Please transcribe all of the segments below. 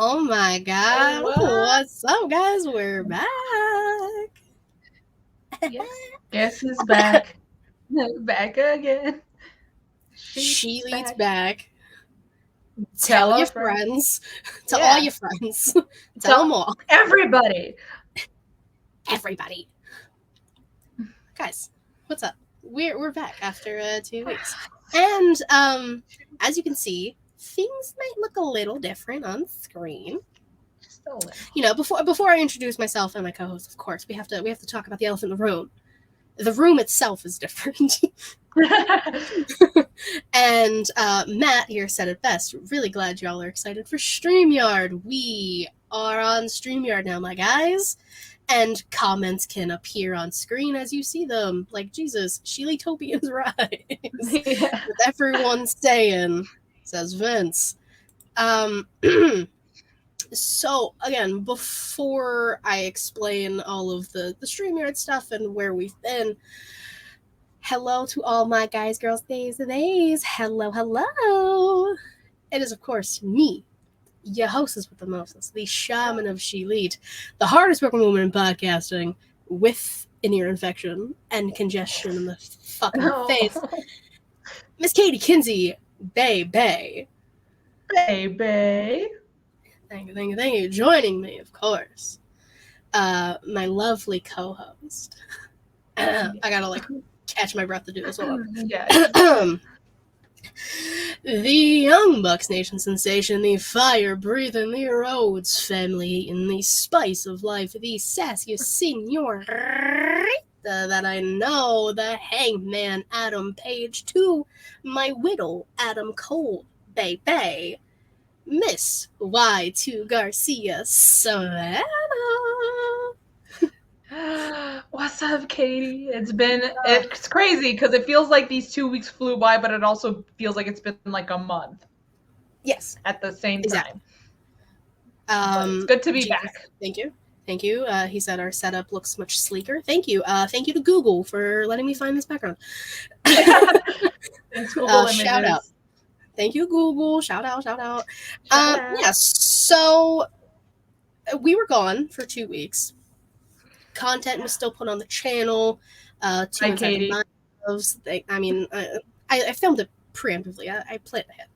Oh my god. What's up, guys? We're back. Yes. Guess who's back? Back again. ShElite's back. Tell Tell your our friends. friends. Tell all Yeah. your friends. Tell them all. Everybody. Everybody. Guys, what's up? We're back after 2 weeks. And as you can see, things might look a little different on screen. Just a little. You know, before I introduce myself and my co-host, of course, we have to talk about the elephant in the room. The room itself is different. And Matt here said it best. Really glad y'all are excited for StreamYard. We are on StreamYard now, my guys. And comments can appear on screen as you see them. Like, Jesus, ShElitopians rise. Yeah. With everyone staying, says Vince. So, again, before I explain all of the StreamYard stuff and where we've been, hello to all my guys, girls, days, and days. Hello, hello. It is, of course, me, your hostess with the mostest, the shaman of ShElite, the hardest working woman in podcasting, with an ear infection and congestion in the fucking face, Miss Katie Kinsey, Bay. Baby. Thank you. Joining me, of course, my lovely co-host. I gotta, catch my breath to do this one. Yeah. The Young Bucks Nation sensation, the fire-breathing, the Rhodes family eating, the spice of life, the sassiest senorita that I know, the hangman Adam Page, to my widow Adam Cole, baby, Miss Y2 Garcia Savannah. What's up, Katie? It's crazy because it feels like these 2 weeks flew by, but it also feels like it's been like a month. Yes. At the same time. It's good to be back. Thank you. He said our setup looks much sleeker. Thank you. Thank you to Google for letting me find this background. Thanks, Google Images. Shout out. Thank you, Google. Shout out. Yeah, so we were gone for 2 weeks. Content was still put on the channel. Hi, Katie. I filmed it preemptively. I planned ahead.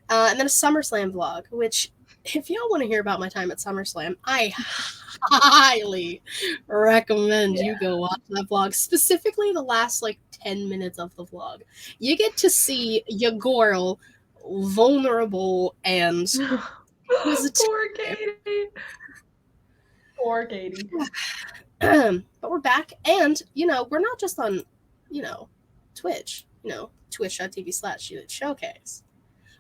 And then a SummerSlam vlog, which, if y'all want to hear about my time at SummerSlam, I highly recommend you go watch that vlog. Specifically, the last 10 minutes of the vlog. You get to see your girl vulnerable and Poor Katie. But we're back, and we're not just on Twitch, twitch.tv/ShElite Showcase.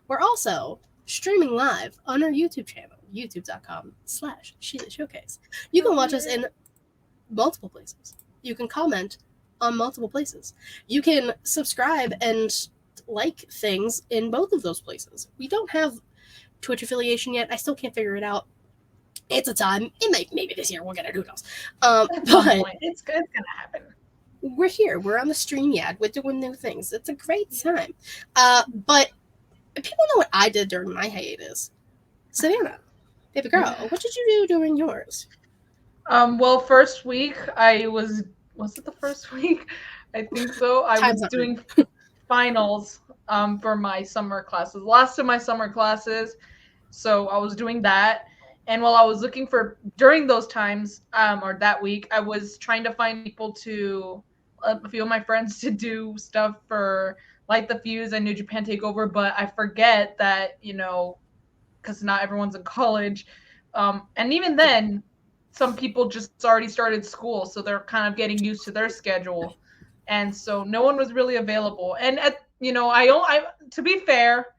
We're also streaming live on our YouTube channel, youtube.com/ShElite Showcase. You can watch us in multiple places. You can comment on multiple places. You can subscribe and like things in both of those places. We don't have Twitch affiliation yet. I still can't figure it out. It's a time. Maybe this year we'll get it. Who knows? But it's gonna happen. We're here. We're on the StreamYard. We're doing new things. It's a great time. But people know what I did during my hiatus. Savannah, baby girl, what did you do during yours? Well, first week was it the first week? I think so. I was doing finals for my summer classes. Last of my summer classes. So I was doing that. And while I was looking during those times, or that week, I was trying to find people a few of my friends to do stuff for Light the Fuse and New Japan Takeover, but I forget that, because not everyone's in college. And even then, some people just already started school, so they're kind of getting used to their schedule. And so no one was really available. And to be fair,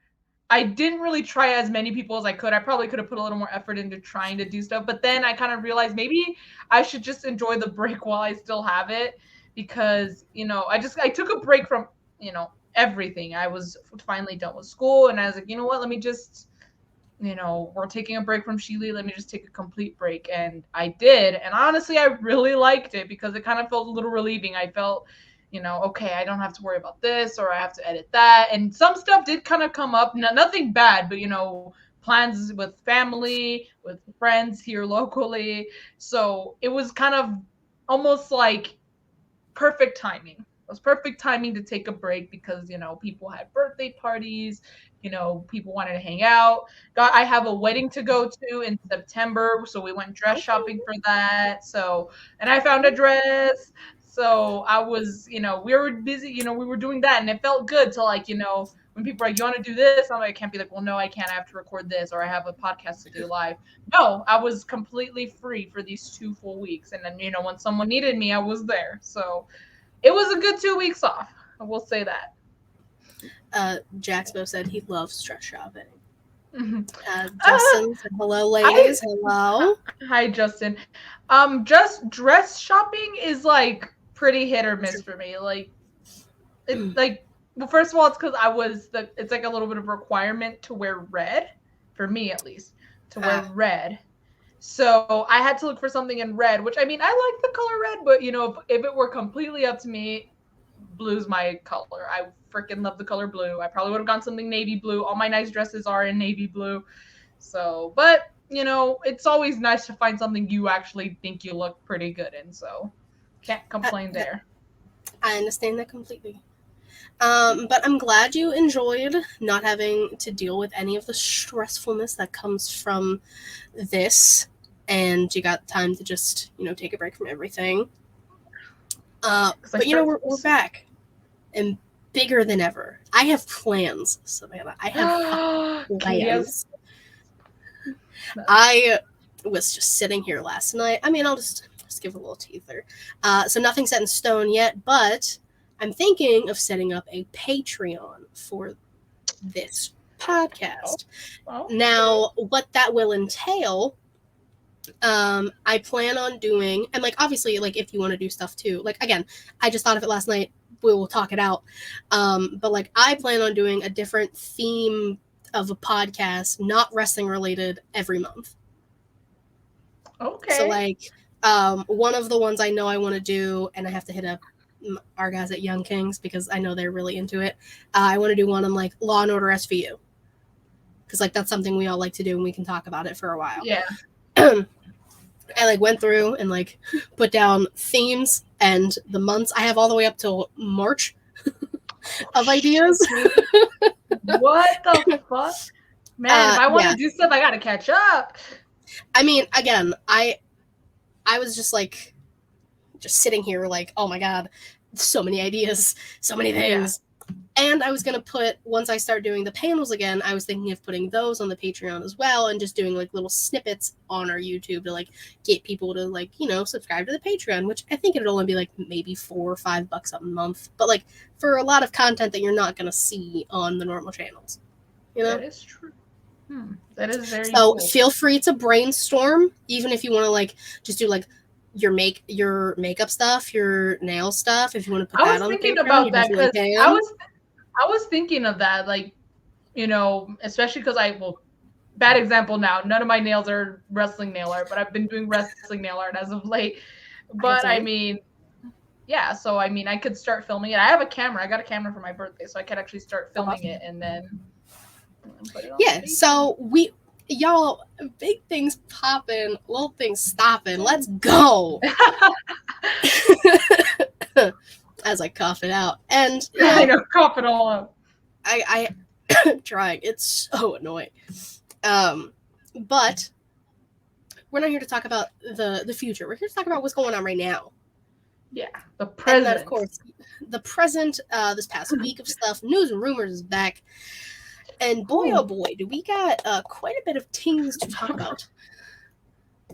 I didn't really try as many people as I could. I probably could have put a little more effort into trying to do stuff. But then I kind of realized maybe I should just enjoy the break while I still have it. Because, I took a break from, everything. I was finally done with school. And I was like, you know what? Let me just, we're taking a break from ShElite. Let me just take a complete break. And I did. And honestly, I really liked it because it kind of felt a little relieving. I felt okay, I don't have to worry about this or I have to edit that. And some stuff did kind of come up. Nothing bad, but, plans with family, with friends here locally. So it was kind of almost like perfect timing. It was perfect timing to take a break because, people had birthday parties, people wanted to hang out. I have a wedding to go to in September, so we went dress shopping for that. So, and I found a dress. So I was, we were busy, we were doing that, and it felt good to when people are like, you want to do this? I'm like, I can't be like, well, no, I can't. I have to record this, or I have a podcast to do live. No, I was completely free for these 2 full weeks. And then, when someone needed me, I was there. So it was a good 2 weeks off. I will say that. Jaxbo said he loves dress shopping. Mm-hmm. Justin said, hello, ladies. Hello. Hi, Justin. Just dress shopping is like pretty hit or miss for me. Well, first of all, it's because it's like a little bit of a requirement to wear red, for me at least, to wear red. So I had to look for something in red, which I mean, I like the color red, but if it were completely up to me, blue's my color. I freaking love the color blue. I probably would have gone something navy blue. All my nice dresses are in navy blue. So, but it's always nice to find something you actually think you look pretty good in. So can't complain there. I understand that completely. But I'm glad you enjoyed not having to deal with any of the stressfulness that comes from this, and you got time to just, take a break from everything. But we're back and bigger than ever. I have plans, Savannah. I have plans. I was just sitting here last night. I mean, I'll just give a little teaser. So nothing's set in stone yet, but I'm thinking of setting up a Patreon for this podcast. Now, what that will entail, I plan on doing, and obviously, if you want to do stuff too, again, I just thought of it last night. We will talk it out. But I plan on doing a different theme of a podcast, not wrestling related, every month. Okay. So one of the ones I know I want to do, and I have to hit up our guys at Young Kings because I know they're really into it. I want to do one on Law and Order SVU because that's something we all like to do and we can talk about it for a while. Yeah. I went through and put down themes and the months. I have all the way up till March of ideas. What the fuck? Man, if I want to do stuff, I gotta catch up. I mean, again, I was just sitting here oh my god, so many ideas, so many things. And I was going to put, once I start doing the panels again, I was thinking of putting those on the Patreon as well and just doing little snippets on our YouTube to get people to subscribe to the Patreon, which I think it'll only be maybe $4 or $5 a month. But for a lot of content that you're not going to see on the normal channels. That is true. That is very So cool. Feel free to brainstorm, even if you want to just do your makeup stuff, your nail stuff. If you want to put that on the Patreon, thinking about that because I was thinking of that, especially because bad example now. None of my nails are wrestling nail art, but I've been doing wrestling nail art as of late. But I mean, yeah. So I mean, I could start filming it. I have a camera. I got a camera for my birthday, so I could actually start filming it and then put it on. Yeah. So y'all, big things popping, little things stopping. Let's go. As I cough it out. And I know, cough it all out. I trying. It's so annoying. But we're not here to talk about the future. We're here to talk about what's going on right now. Yeah, the present. And then, of course, the present, this past week of stuff. News and rumors is back. And boy, oh boy, do we got quite a bit of things to talk about.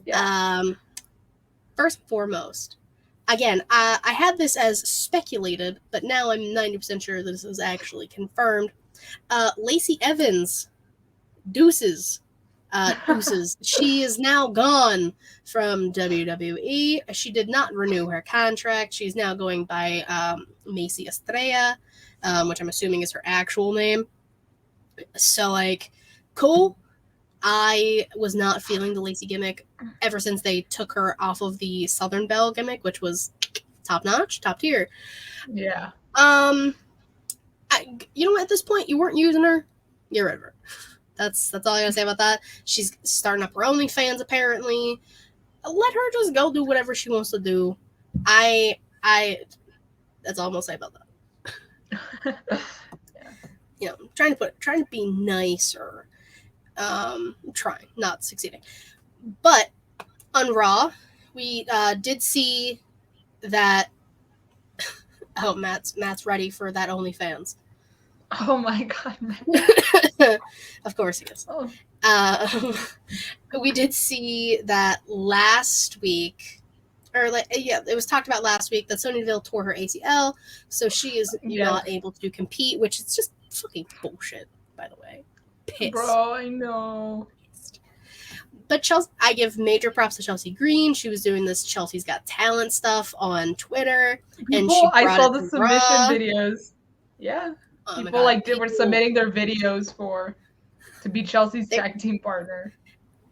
Yeah. First and foremost, again, I had this as speculated, but now I'm 90% sure that this is actually confirmed. Lacey Evans, deuces. She is now gone from WWE. She did not renew her contract. She's now going by Macy Estrella, which I'm assuming is her actual name. So, cool. I was not feeling the Lacey gimmick ever since they took her off of the Southern Belle gimmick, which was top notch, top tier. Yeah. At this point, you weren't using her. Get rid of her. That's all I gotta say about that. She's starting up her OnlyFans apparently. Let her just go do whatever she wants to do. I that's all I'm gonna say about that. Yeah. Trying to be nicer. Trying, not succeeding. But on Raw, we did see that. Oh, Matt's ready for that OnlyFans. Oh my god, Matt. Of course he is. Oh. We did see that last week, or it was talked about last week that Sonya Deville tore her ACL, so she is not able to compete, which is just fucking bullshit, by the way. Pissed. Bro, I know. But Chelsea, I give major props to Chelsea Green. She was doing this Chelsea's Got Talent stuff on Twitter, and I saw the submission videos. Yeah, people were submitting their videos to be Chelsea's tag team partner.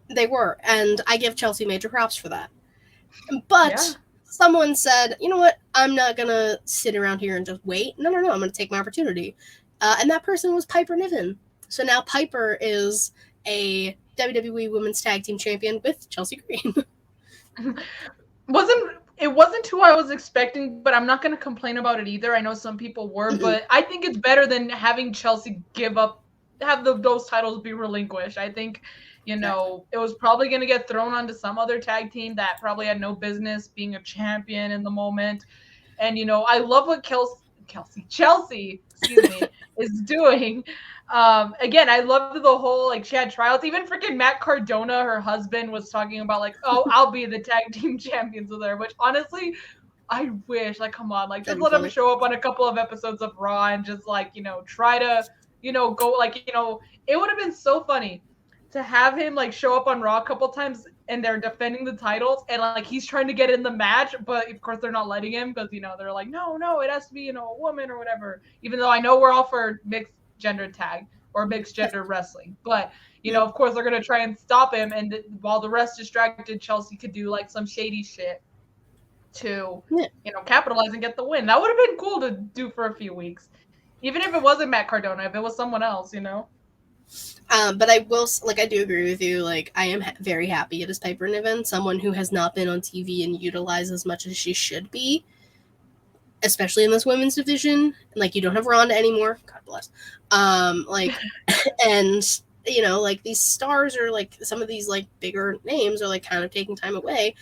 They were, and I give Chelsea major props for that. But someone said, you know what? I'm not gonna sit around here and just wait. No, I'm gonna take my opportunity. And that person was Piper Niven. So now Piper is a WWE Women's Tag Team Champion with Chelsea Green. It wasn't who I was expecting, but I'm not going to complain about it either. I know some people were, but I think it's better than having Chelsea have those titles be relinquished. I think, it was probably going to get thrown onto some other tag team that probably had no business being a champion in the moment. And, I love what Chelsea, excuse me, is doing. Again, I loved the whole, she had tryouts. Even freaking Matt Cardona, her husband, was talking about, I'll be the tag team champions with her, which honestly, I wish, come on, just let him show up on a couple of episodes of Raw and just, try to, go, it would have been so funny to have him, show up on Raw a couple times and they're defending the titles and, he's trying to get in the match, but of course they're not letting him because, they're like, no, it has to be, a woman or whatever, even though I know we're all for mixed gender tag or mixed gender wrestling, but of course they're gonna try and stop him, and while the rest distracted, Chelsea could do some shady shit to capitalize and get the win. That would have been cool to do for a few weeks, even if it wasn't Matt Cardona, if it was someone else, But I will, I do agree with you. I am very happy it is Piper Niven, someone who has not been on TV and utilized as much as she should be, especially in this women's division. You don't have Ronda anymore. God bless. And these stars are some of these bigger names are kind of taking time away.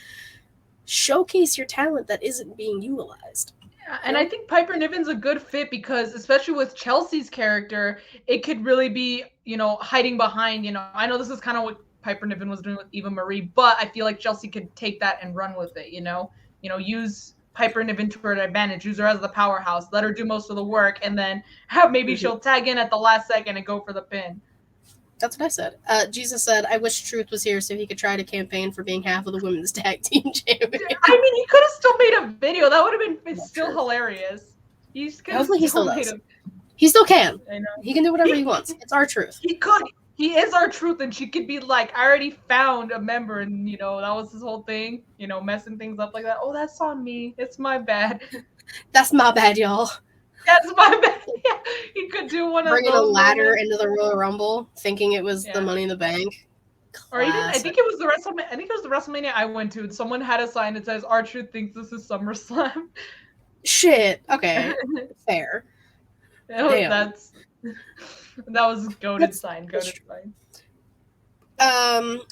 Showcase your talent that isn't being utilized. Yeah, and I think Piper Niven's a good fit because, especially with Chelsea's character, it could really be, hiding behind, I know this is kind of what Piper Niven was doing with Eva Marie, but I feel like Chelsea could take that and run with it, use Piper Niven to her advantage, use her as the powerhouse, let her do most of the work, and then maybe she'll tag in at the last second and go for the pin. That's what I said. Jesus said, I wish Truth was here so he could try to campaign for being half of the women's tag team champion. I mean, he could have still made a video. That would have been still hilarious. Hopefully he still does. He still can. I know. He can do whatever he wants. It's our Truth. He could. He is our Truth, and she could be I already found a member, and, that was his whole thing, messing things up like that. Oh, that's on me. It's my bad. That's my bad, y'all. That's my bad. Yeah, he could do one of those. Bringing a ladder into the Royal Rumble, thinking it was the Money in the Bank. Classic. Or even, I think it was the WrestleMania I went to. Someone had a sign that says, "Our Truth thinks this is SummerSlam." Shit. Okay. Fair. Damn. That was goated sign.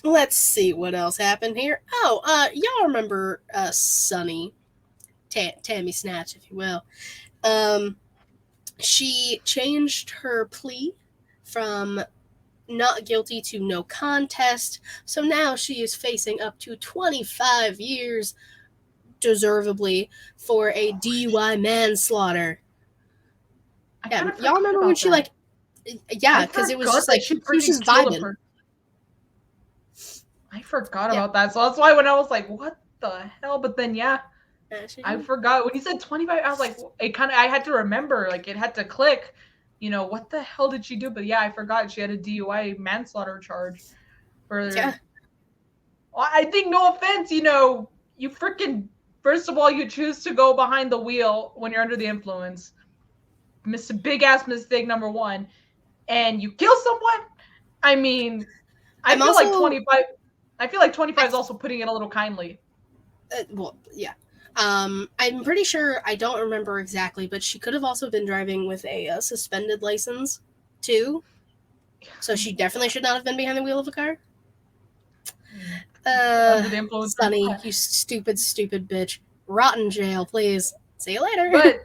Let's see what else happened here. Oh, y'all remember Sunny, Tammy Snatch, if you will. She changed her plea from not guilty to no contest, so now she is facing up to 25 years, deservedly, for a DUI manslaughter. Yeah, y'all remember when she because it was just she was just vibing. I forgot about that, so that's why when I was like, "What the hell?" But then, I forgot when you said 25. I was like, I had to remember, it had to click. What the hell did she do? But I forgot she had a DUI manslaughter charge. I think, no offense, you freaking, first of all, you choose to go behind the wheel when you're under the influence. Big ass mistake, number one. And you kill someone, I mean, I feel like 25 is also putting it a little kindly. Well, yeah. I'm pretty sure, I don't remember exactly, but she could have also been driving with a suspended license, too. So she definitely should not have been behind the wheel of a car. Under the influence. Sunny, you stupid, stupid bitch. Rot in jail, please. See you later. But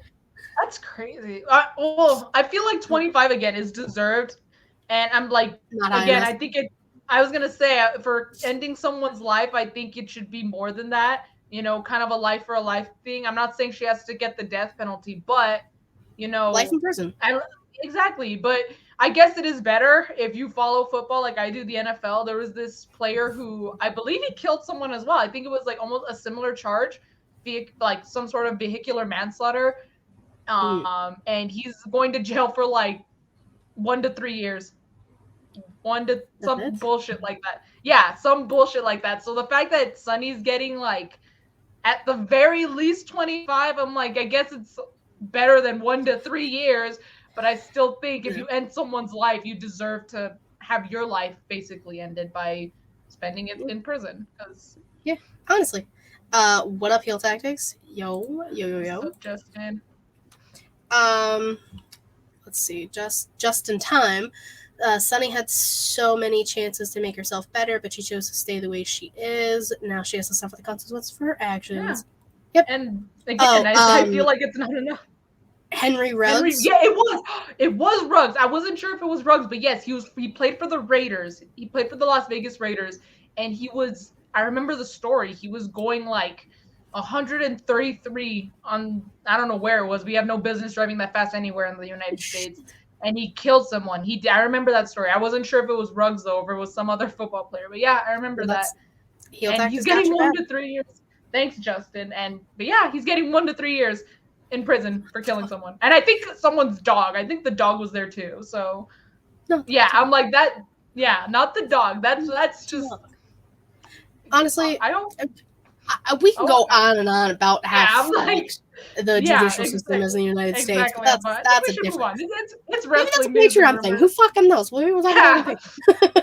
that's crazy. Well, I feel like 25 again is deserved. And I'm like, again, I think I was going to say, for ending someone's life, I think it should be more than that. You know, kind of a life for a life thing. I'm not saying she has to get the death penalty, but, you know. Life in prison. Exactly. But I guess it is better if you follow football like I do the NFL. There was this player who I believe he killed someone as well. I think it was like almost a similar charge, like some sort of vehicular manslaughter. And he's going to jail for like 1 to 3 years. Some bullshit like that. Yeah, some bullshit like that. So the fact that Sunny's getting like at the very least 25, I'm like, I guess it's better than 1 to 3 years. But I still think if you end someone's life, you deserve to have your life basically ended by spending it in prison. Yeah, honestly. What up, Heel Tactics? Yo. What's up, Justin? Let's see. Just in time. Sunny had so many chances to make herself better, but she chose to stay the way she is. Now she has to suffer the consequences for her actions. Yeah. Yep. And again, I feel like it's not enough. Henry Ruggs. Yeah, it was Ruggs. I wasn't sure if it was Ruggs, but yes, he played for the Raiders. He played for the Las Vegas Raiders, and I remember the story. He was going like 133 on, I don't know where it was. We have no business driving that fast anywhere in the United States. And he killed someone. I remember that story. I wasn't sure if it was Ruggs though, or if it was some other football player. But yeah, I remember that. And he's getting 1 to 3 years. Thanks, Justin. But yeah, he's getting 1 to 3 years in prison for killing someone. And I think someone's dog. I think the dog was there too. So yeah, I'm like that. Yeah, not the dog. That's just honestly. I don't. We can go on and on about how the judicial exactly. system is in the United States, but that's a different. It's wrestling. Maybe that's a Patreon thing. Who fucking knows? We'll talk about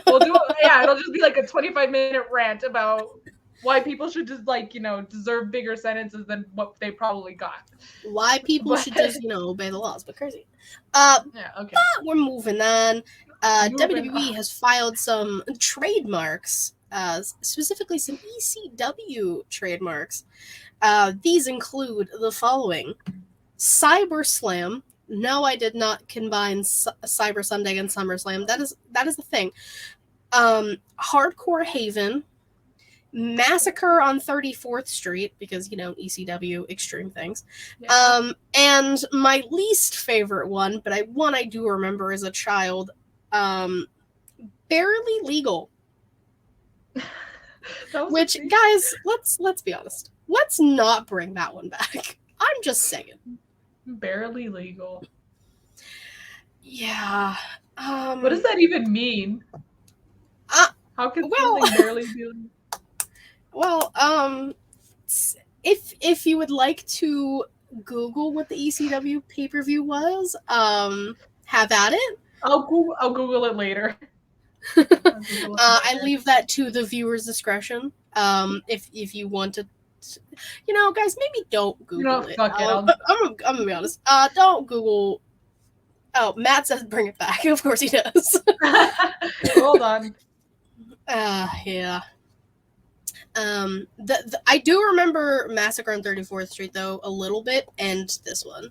we'll do. Yeah, it'll just be like a 25-minute rant about why people should just deserve bigger sentences than what they probably got. Why people should just obey the laws, but crazy. Yeah. Okay. But we're moving on. WWE has filed some trademarks. Specifically some ECW trademarks. These include the following: Cyber Slam. No, I did not combine Cyber Sunday and SummerSlam. That is the thing. Hardcore Haven, Massacre on 34th Street, because ECW extreme things. Yeah. And my least favorite one, but I do remember as a child, Barely Legal. Which, guys, let's be honest. Let's not bring that one back. I'm just saying. Barely Legal. Yeah. What does that even mean? How can something barely be? Well, if you would like to Google what the ECW pay-per-view was, have at it. I'll Google it later. I leave that to the viewer's discretion. If you want to, guys, maybe don't Google it. Fuck it. I'm gonna be honest. Don't Google. Oh, Matt says bring it back. Of course he does. Hold on. Yeah. I do remember Massacre on 34th Street though a little bit, and this one.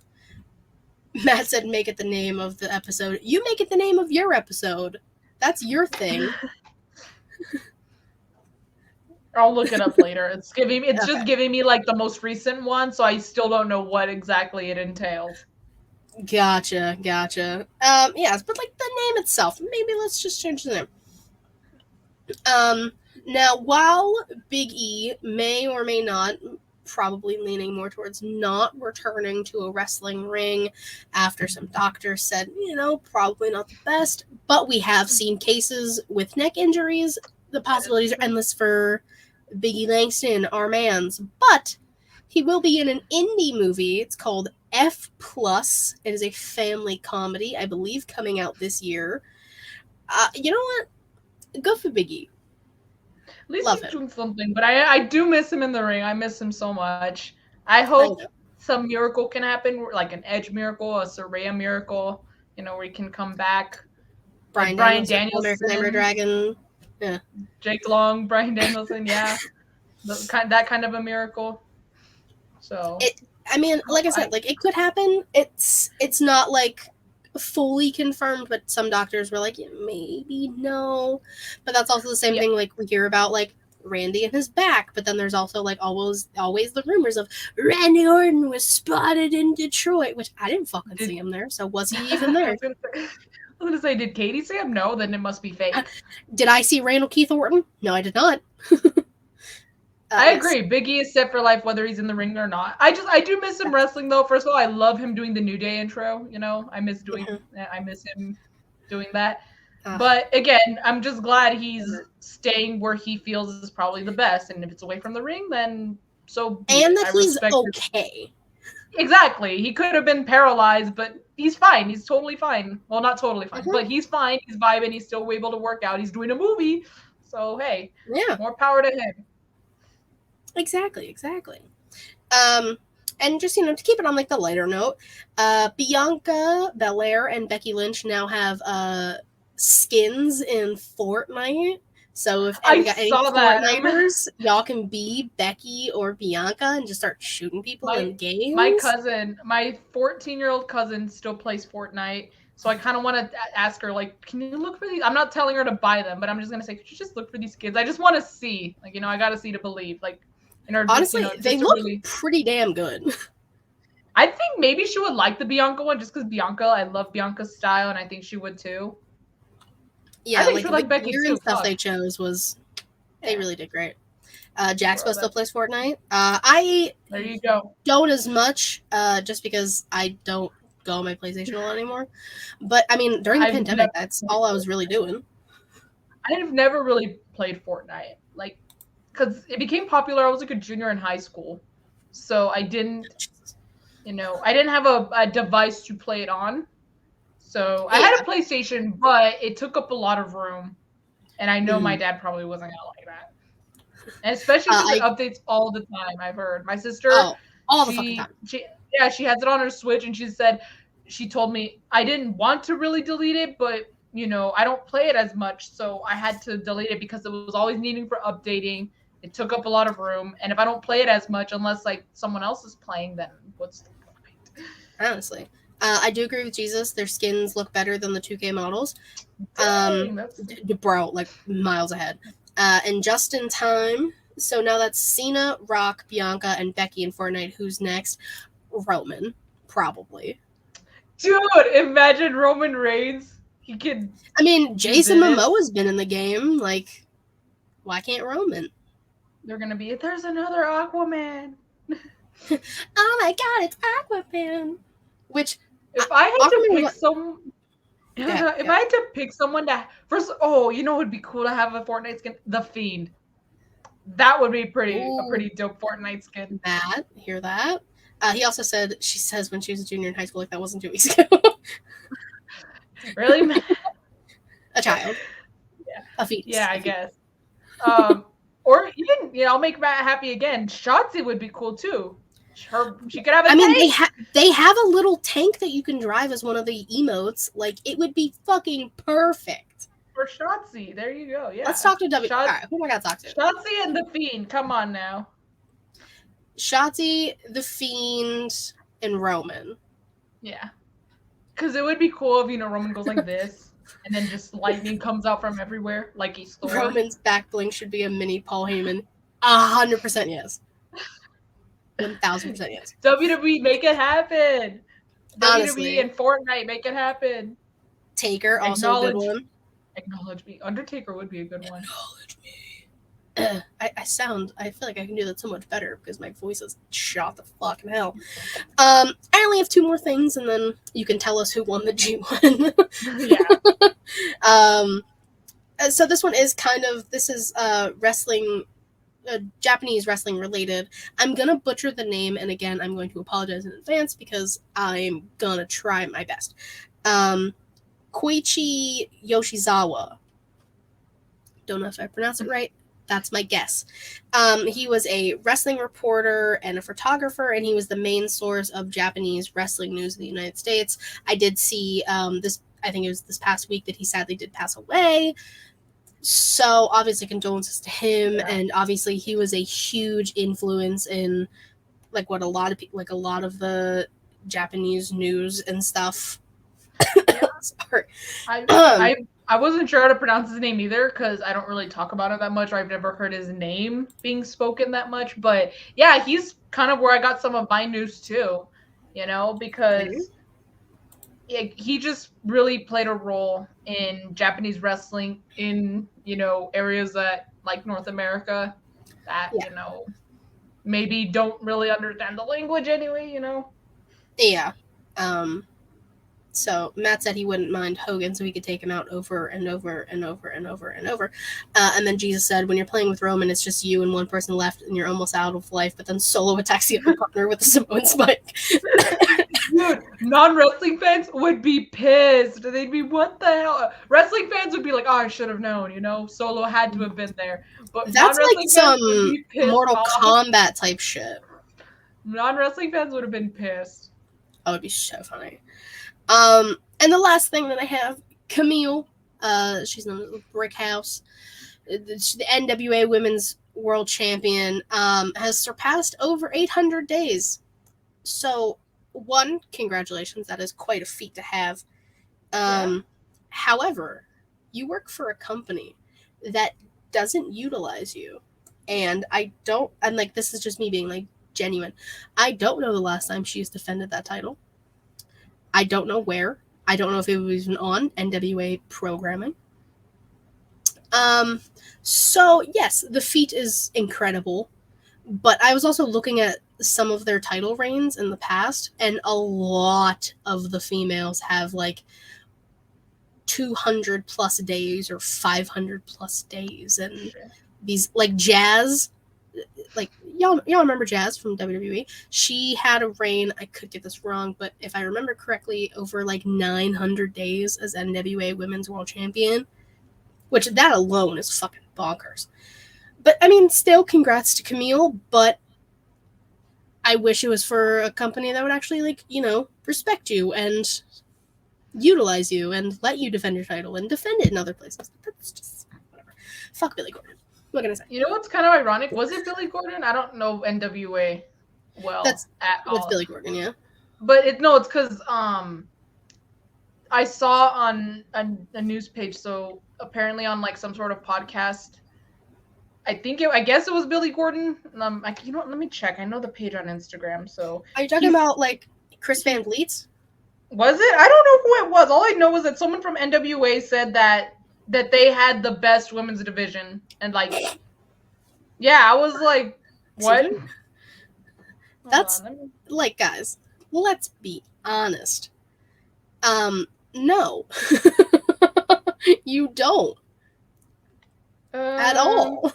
Matt said, "Make it the name of the episode." You make it the name of your episode. That's your thing. I'll look it up later. It's just giving me like the most recent one, so I still don't know what exactly it entails. Gotcha. Yes, but like the name itself, maybe let's just change the name. Now, while Big E may or may not, probably leaning more towards not returning to a wrestling ring after some doctors said, probably not the best, but we have seen cases with neck injuries. The possibilities are endless for Big E Langston, our mans, but he will be in an indie movie. It's called F+. It is a family comedy, I believe, coming out this year. You know what? Go for Biggie. At least Love he's him. doing something, but I do miss him in the ring. I miss him so much. I I hope know. some miracle can happen, like an Edge miracle, a Saraya miracle, where he can come back. Like Bryan Bryan Danielson, American Nightmare Danielson, Dragon. Yeah. Jake Long, Bryan Danielson, yeah. That kind of a miracle. So, It. I mean, like I said, like it could happen. It's not like fully confirmed, but some doctors were like, yeah, maybe no. But that's also the same thing. Like we hear about like Randy and his back, but then there's also like always the rumors of Randy Orton was spotted in Detroit, which I didn't fucking see him there. So was he even there? I was gonna say, did Katie see him? No, then it must be fake. Did I see Randall Keith Orton? No, I did not. I agree. Biggie is set for life, whether he's in the ring or not. I do miss him wrestling though. First of all, I love him doing the New Day intro. I miss him doing that. But again, I'm just glad he's staying where he feels is probably the best. And if it's away from the ring, then so be and it. that he's okay. Exactly. He could have been paralyzed, but he's fine. He's totally fine. Well, not totally fine, but he's fine. He's vibing. He's still able to work out. He's doing a movie. So hey, more power to him. Exactly. And just to keep it on like the lighter note, Bianca Belair and Becky Lynch now have skins in Fortnite. So if we got any Fortniters, y'all can be Becky or Bianca and just start shooting people in games. My 14-year-old cousin still plays Fortnite. So I kind of want to ask her, like, can you look for these? I'm not telling her to buy them, but I'm just going to say, could you just look for these kids? I just want to see. Like, I got to see to believe. Like, honestly, they look pretty damn good. I think maybe she would like the Bianca one just because Bianca, I love Bianca's style, and I think she would too. Yeah, like the gear and stuff they chose was, they really did great. Jaxpo still plays Fortnite. There you go. Don't as much, just because I don't go on my PlayStation a lot anymore. But I mean, during the pandemic, that's all I was really doing. I've never really played Fortnite, like, because it became popular. I was like a junior in high school, so I didn't, I didn't have a device to play it on. So I had a PlayStation, but it took up a lot of room, and I know my dad probably wasn't gonna like that. And especially because it updates all the time. I've heard my sister, all the fucking time. She has it on her Switch, and she told me I didn't want to really delete it, but I don't play it as much, so I had to delete it because it was always needing for updating. It took up a lot of room, and if I don't play it as much, unless like someone else is playing, then what's the point? Honestly. I do agree with Jesus. Their skins look better than the 2K models. Bro, like miles ahead. And just in time. So now that's Cena, Rock, Bianca, and Becky in Fortnite. Who's next? Roman, probably. Dude, imagine Roman Reigns. He could. I mean, Jason Momoa's been in the game. Like, why can't Roman? They're gonna be. There's another Aquaman. Oh my god, it's Aquaman. Which, if I had to pick if I had to pick someone to first, it would be cool to have a Fortnite skin, the Fiend. That would be a pretty dope Fortnite skin. Matt, hear that? He also said, she says when she was a junior in high school, like that wasn't 2 weeks ago. Really? A child. Yeah. A fetus. Yeah, I guess. Or even, I'll make Matt happy again. Shotzi would be cool too. She could have a tank. I mean, they have a little tank that you can drive as one of the emotes. Like, it would be fucking perfect. For Shotzi. There you go. Yeah. Let's talk to W. All right, who am I going to talk to? Shotzi and the Fiend. Come on now. Shotzi, the Fiend, and Roman. Yeah. Because it would be cool if, Roman goes like this. And then just lightning comes out from everywhere, like he's Thor. Roman's back bling should be a mini Paul Heyman. 100% yes. 1000% yes. WWE, make it happen. Honestly. WWE and Fortnite, make it happen. Taker, also a good one. Acknowledge me. Undertaker would be a good one. Acknowledge me. I feel like I can do that so much better because my voice is shot the fucking hell. I only have 2 more things, and then you can tell us who won the G1. Yeah. So this one is wrestling, Japanese wrestling related. I'm gonna butcher the name, and again, I'm going to apologize in advance because I'm gonna try my best. Koichi Yoshizawa. Don't know if I pronounced it right. That's my guess. He was a wrestling reporter and a photographer, and he was the main source of Japanese wrestling news in the United States. I did see this, I think it was this past week, that he sadly did pass away. So obviously condolences to him, and obviously he was a huge influence in like what a lot of people, like a lot of the Japanese news and stuff. Yeah. Sorry. I wasn't sure how to pronounce his name either because I don't really talk about it that much, or I've never heard his name being spoken that much. But yeah, he's kind of where I got some of my news too, because he just really played a role in Japanese wrestling in, areas that like North America that, maybe don't really understand the language anyway, Yeah. So Matt said he wouldn't mind Hogan, so he could take him out over and over and over and over and over. And then Jesus said, when you're playing with Roman, it's just you and one person left, and you're almost out of life. But then Solo attacks the other partner with a Samoan spike. Dude, non-wrestling fans would be pissed. They'd be, what the hell? Wrestling fans would be like, oh, I should have known, Solo had to have been there. But that's like some Mortal off. Kombat type shit. Non-wrestling fans would have been pissed. That would be so funny. And the last thing that I have, Camille, she's known as the Brick House, the NWA Women's World Champion, has surpassed over 800 days. So, one, congratulations, that is quite a feat to have. However, you work for a company that doesn't utilize you, and like, this is just me being like genuine. I don't know the last time she's defended that title. I don't know where. I don't know if it was even on NWA programming. So yes, the feat is incredible, but I was also looking at some of their title reigns in the past, and a lot of the females have like 200 plus days or 500 plus days, and these like Jazz, like y'all remember Jazz from WWE? She had a reign, I could get this wrong, but if I remember correctly, over like 900 days as NWA Women's World Champion, which that alone is fucking bonkers. But I mean, still, congrats to Camille, but I wish it was for a company that would actually, like, respect you and utilize you and let you defend your title and defend it in other places. That's just whatever. Fuck Billy Gordon. What can I say? You know what's kind of ironic? Was it Billy Gordon? I don't know NWA well at all. That's Billy Gordon, yeah. But it's because I saw on a news page, so apparently on like some sort of podcast, I guess it was Billy Gordon. Let me check. I know the page on Instagram. So are you talking about like Chris Van Vliet? Was it? I don't know who it was. All I know is that someone from NWA said that they had the best women's division, and like, yeah, I was like, what? That's like, guys, let's be honest. No, you don't at all.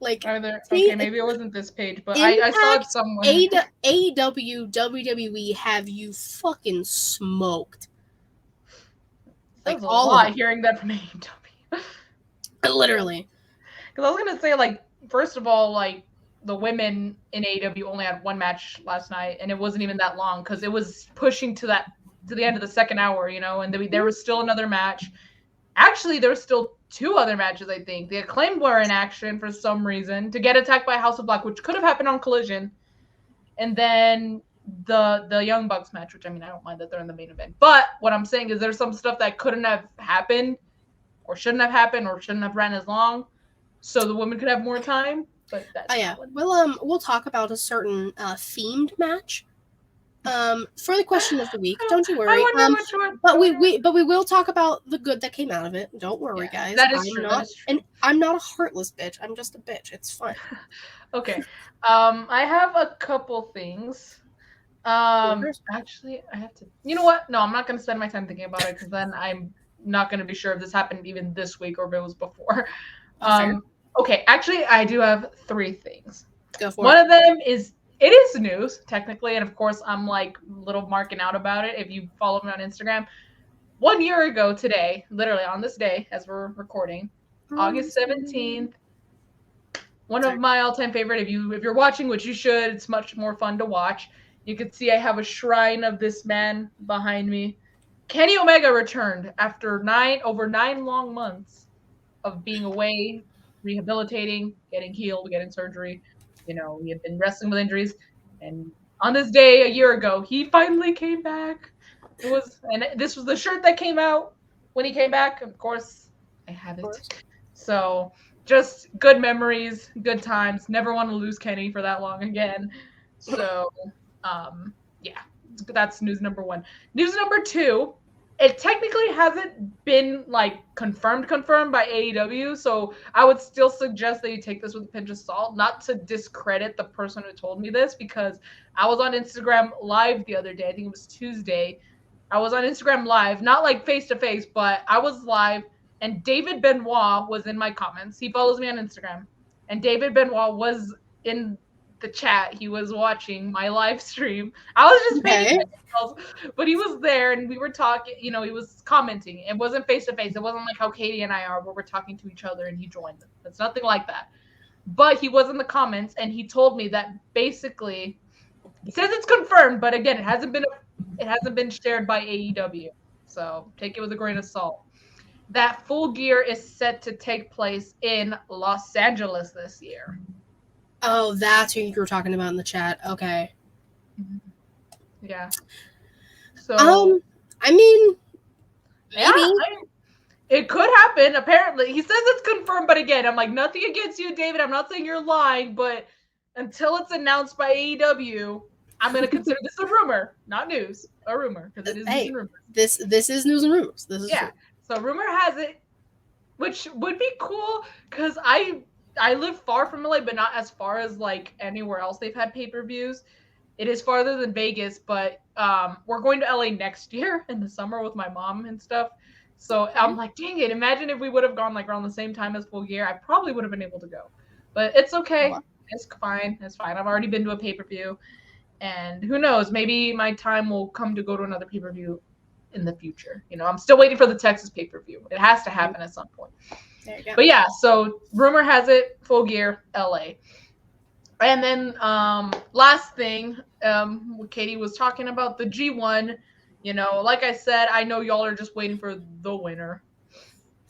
Like, okay, maybe it wasn't this page, but I saw it somewhere. AEW, WWE have you fucking smoked. Like, all a lot hearing that from AEW. Literally. Because I was gonna say, like, first of all, like, the women in AEW only had one match last night, and it wasn't even that long because it was pushing to the end of the second hour, and there was still another match. Actually, there were still two other matches, I think. The Acclaimed were in action for some reason to get attacked by House of Black, which could have happened on Collision. And then the Young Bucks match, which, I mean, I don't mind that they're in the main event. But what I'm saying is there's some stuff that couldn't have happened or shouldn't have happened or shouldn't have ran as long so the women could have more time. But that's we'll talk about a certain themed match for the question of the week. Don't you worry. But we will talk about the good that came out of it. Don't worry, guys. That is true. And I'm not a heartless bitch. I'm just a bitch. It's fine. Okay. I have a couple things. Actually, I have to. You know what? No, I'm not going to spend my time thinking about it because then I'm not going to be sure if this happened even this week or if it was before. Okay. Actually, I do have three things. Go for it. One of them is. It is news, technically, and of course, I'm like little marking out about it if you follow me on Instagram. 1 year ago today, literally on this day as we're recording, August 17th, one of my all-time favorite. If you're watching, which you should, it's much more fun to watch. You can see I have a shrine of this man behind me. Kenny Omega returned after over 9 long months of being away, rehabilitating, getting healed, getting surgery. He had been wrestling with injuries, and on this day a year ago, he finally came back. And this was the shirt that came out when he came back. Of course, I have it. So just good memories, good times. Never want to lose Kenny for that long again. So, yeah, that's news number 1. News number 2, it technically hasn't been confirmed by AEW, so I would still suggest that you take this with a pinch of salt, not to discredit the person who told me this, because I was on Instagram Live the other day. I think it was Tuesday. I was on Instagram Live, not face to face, but I was live, and David Benoit was in my comments. He follows me on Instagram, and David Benoit was in the chat. He was watching my live stream. I was just painting myself, but he was there, and we were talking. He was commenting. It wasn't face to face. It wasn't like how Katie and I are, where we're talking to each other and he joined. It's nothing like that. But he was in the comments, and he told me that basically, he says it's confirmed, but again, it hasn't been shared by AEW, so take it with a grain of salt. That Full Gear is set to take place in Los Angeles this year. Oh, that's who you were talking about in the chat. Okay. Yeah. So. I mean, yeah, it could happen. Apparently, he says it's confirmed, but again, I'm like, nothing against you, David. I'm not saying you're lying, but until it's announced by AEW, I'm going to consider this a rumor, not news, a rumor, because it is news and rumors. This is news and rumors. This is true. So rumor has it, which would be cool, because I live far from LA, but not as far as anywhere else they've had pay-per-views. It is farther than Vegas, but we're going to LA next year in the summer with my mom and stuff. So I'm like, dang it, imagine if we would have gone around the same time as Full Gear. I probably would have been able to go. But it's okay. It's fine. It's fine. I've already been to a pay-per-view. And who knows, maybe my time will come to go to another pay-per-view in the future. I'm still waiting for the Texas pay-per-view. It has to happen at some point. There you go. But yeah, so rumor has it, Full Gear, LA. And then last thing, Katie was talking about the G1. Like I said, I know y'all are just waiting for the winner.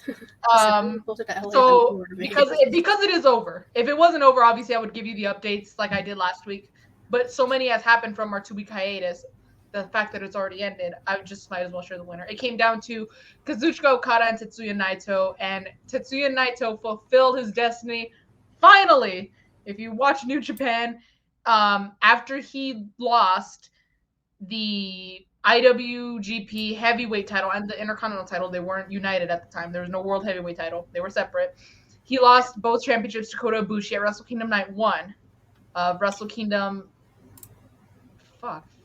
So because it is over. If it wasn't over, obviously I would give you the updates like I did last week. But so many has happened from our 2-week hiatus. The fact that it's already ended, I just might as well share the winner. It came down to Kazuchika Okada and Tetsuya Naito, and Tetsuya Naito fulfilled his destiny finally. If you watch New Japan, after he lost the IWGP heavyweight title and the Intercontinental title, they weren't united at the time. There was no World Heavyweight title. They were separate. He lost both championships to Kota Ibushi at Wrestle Kingdom Night 1 of Wrestle Kingdom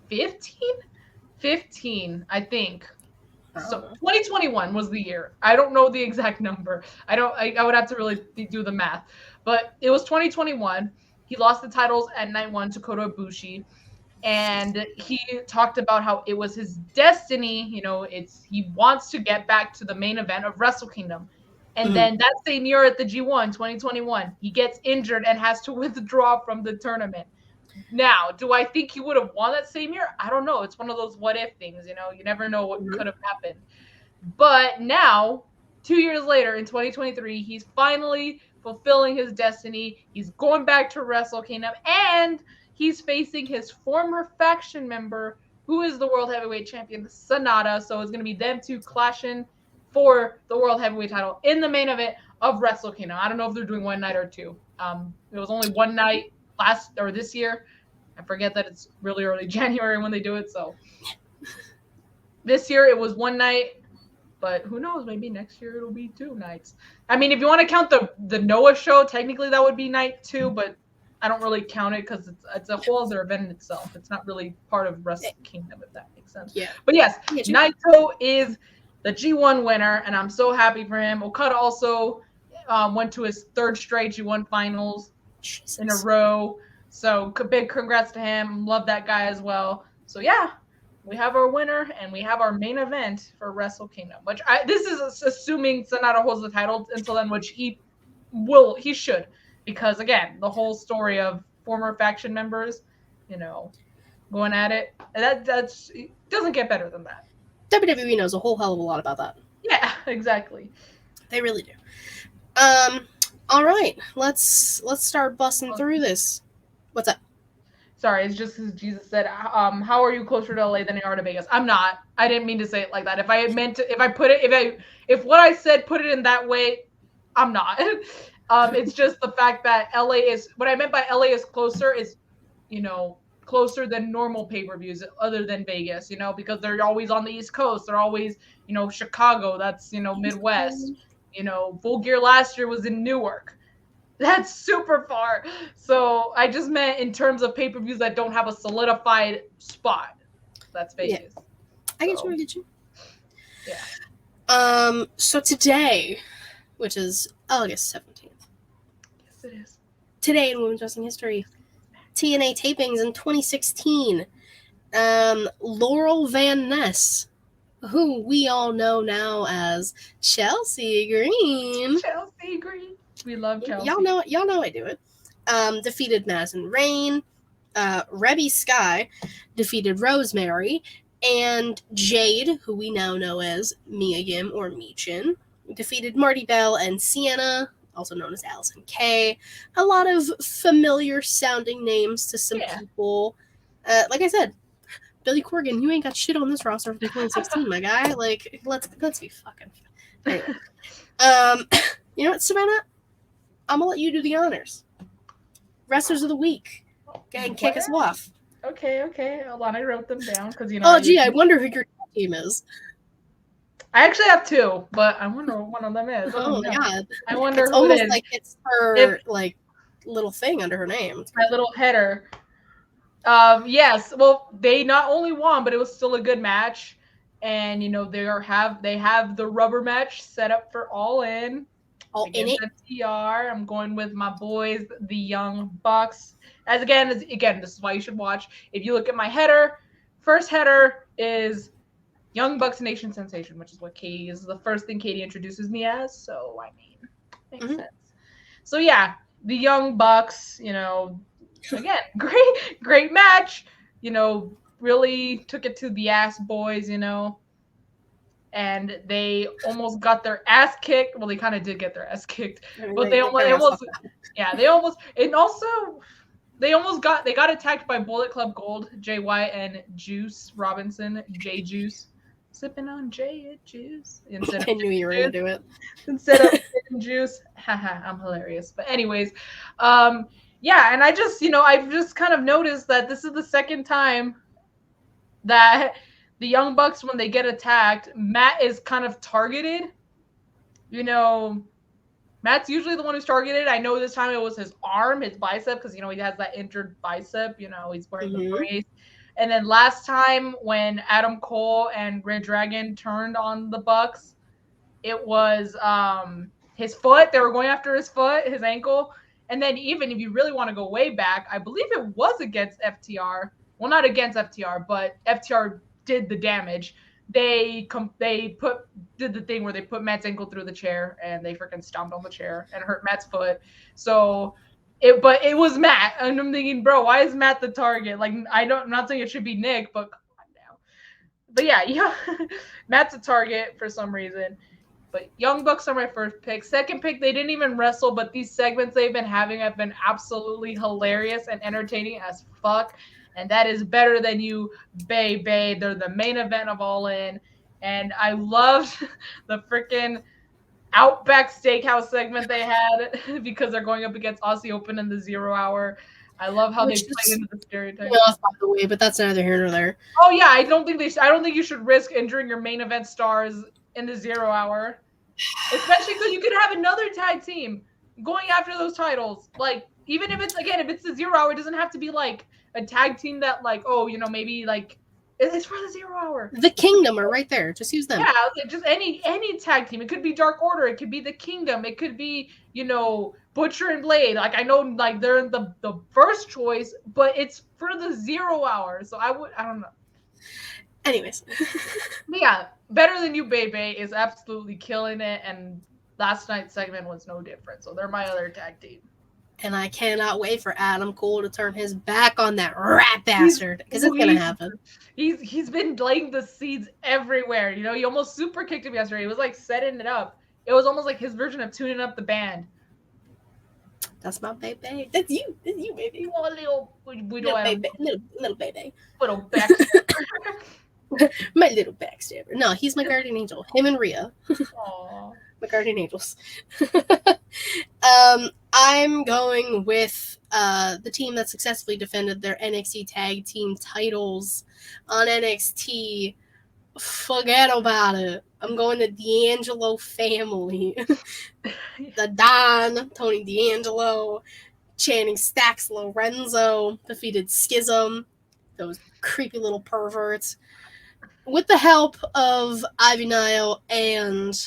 15, I think. So 2021 was the year. I don't know the exact number. I would have to really do the math. But it was 2021. He lost the titles at Night 1 to Kota Ibushi. And he talked about how it was his destiny. He wants to get back to the main event of Wrestle Kingdom. And then that same year at the G1, 2021, he gets injured and has to withdraw from the tournament. Now, do I think he would have won that same year? I don't know. It's one of those what if things, you never know what could have happened. But now, 2 years later, in 2023, he's finally fulfilling his destiny. He's going back to Wrestle Kingdom, and he's facing his former faction member, who is the World Heavyweight Champion, Sonata. So it's going to be them two clashing for the World Heavyweight title in the main event of Wrestle Kingdom. I don't know if they're doing one night or two. It was only one night this year. I forget that it's really early January when they do it. So this year it was one night, but who knows? Maybe next year it'll be 2 nights. I mean, if you want to count the Noah show, technically that would be night 2, but I don't really count it because it's a whole other event in itself. It's not really part of Wrestle Kingdom, if that makes sense. Yeah. But yes, Naito is the G1 winner, and I'm so happy for him. Okada also went to his 3rd straight G1 finals in a row. So big congrats to him. Love that guy as well. So yeah, we have our winner and we have our main event for Wrestle Kingdom, which this is assuming Sonata holds the title until then, which he should, because again, the whole story of former faction members, going at it, that's it doesn't get better than that. WWE knows a whole hell of a lot about that. Yeah, exactly. They really do. All right, let's start busting through this. What's up? Sorry, it's just as Jesus said, how are you closer to LA than you are to Vegas? I'm not. I didn't mean to say it like that. If I meant to, if what I said put it in that way, I'm not. It's just the fact that LA is, what I meant by LA is closer is, closer than normal pay-per-views other than Vegas, because they're always on the East Coast. They're always, Chicago, that's, Midwest. Full Gear last year was in Newark. That's super far. So I just meant in terms of pay-per-views that don't have a solidified spot. That's Vegas. Yeah. I get you. Yeah. So today, which is August 17th. Yes, it is. Today in Women's Wrestling History, TNA tapings in 2016. Laurel Van Ness, who we all know now as Chelsea Green. Chelsea Green. We love Chelsea. Y'all know I do it. Defeated Madison Rayne. Rebby Sky defeated Rosemary. And Jade, who we now know as Mia Yim or Michin, defeated Marty Bell and Sienna, also known as Allison Kay. A lot of familiar sounding names to some people. Like I said, Billy Corgan, you ain't got shit on this roster from 2016, my guy. Like, let's be fucking. Anyway. You know what, Savannah? I'm gonna let you do the honors. Wrestlers of the week. Go ahead and kick us off. Okay. Hold on, I wrote them down because Oh, gee, I wonder who your team is. I actually have two, but I wonder what one of them is. Oh my god! I wonder it's who almost it is. Like it's her little thing under her name. My little header. Yes. Well, they not only won, but it was still a good match, and they have the rubber match set up for All In. All in it. FTR. I'm going with my boys, the Young Bucks. Again, this is why you should watch. If you look at my header, first header is Young Bucks Nation Sensation, which is what Katie is the first thing Katie introduces me as. So makes sense. So yeah, the Young Bucks. Again, great match. Really took it to the ass boys. And they almost got their ass kicked. Well, they kind of did get their ass kicked, but they almost got attacked by Bullet Club Gold, Jay White, and Juice Robinson, J Juice, sipping on J Juice instead of. I knew you were gonna do it instead of Juice. Haha, I'm hilarious. But anyways, yeah, and I've just kind of noticed that this is the second time that the Young Bucks, when they get attacked, Matt is kind of targeted. Matt's usually the one who's targeted. I know this time it was his arm, his bicep, because, he has that injured bicep. He's wearing the brace. And then last time when Adam Cole and Red Dragon turned on the Bucks, it was his foot. They were going after his foot, his ankle. And then even if you really want to go way back, I believe it was against FTR. Well, not against FTR, but FTR did the damage. They did the thing where they put Matt's ankle through the chair and they freaking stomped on the chair and hurt Matt's foot. So it was Matt, and I'm thinking, bro, why is Matt the target? Like, I'm not saying it should be Nick, but come on now. But yeah, Matt's a target for some reason. But Young Bucks are my first pick. Second pick, they didn't even wrestle, but these segments they've been having have been absolutely hilarious and entertaining as fuck. And that is Better Than You, Bay. They're the main event of All In. And I loved the freaking Outback Steakhouse segment they had because they're going up against Aussie Open in the 0 hour. I love how they played into the stereotype. Off, by the way, but that's neither here nor there. Oh yeah, I don't think you should risk injuring your main event stars in the 0 hour, especially because you could have another tag team going after those titles. Like, even if it's the 0 hour, it doesn't have to be like a tag team that maybe like it's for the 0 hour. The Kingdom are right there. Just use them. Yeah, just any tag team. It could be Dark Order. It could be the Kingdom. It could be Butcher and Blade. Like, I know like they're the first choice, but it's for the 0 hour. So I don't know. Anyways. But yeah, Better Than You, Bebe is absolutely killing it, and last night's segment was no different. So they're my other tag team. And I cannot wait for Adam Cole to turn his back on that rat bastard, because it's gonna happen. He's been laying the seeds everywhere. You know, he almost super kicked him yesterday. He was like setting it up. It was almost like his version of tuning up the band. That's my baby. That's you. That's you, baby. Oh, little baby. Little baby. Little backstabber. My little backstabber. No, he's my guardian angel. Him and Rhea. Aww. My guardian angels. I'm going with the team that successfully defended their NXT tag team titles on NXT. Forget about it. I'm going to D'Angelo family. The Don, Tony D'Angelo, Channing Stacks Lorenzo defeated Schism, those creepy little perverts, with the help of Ivy Nile and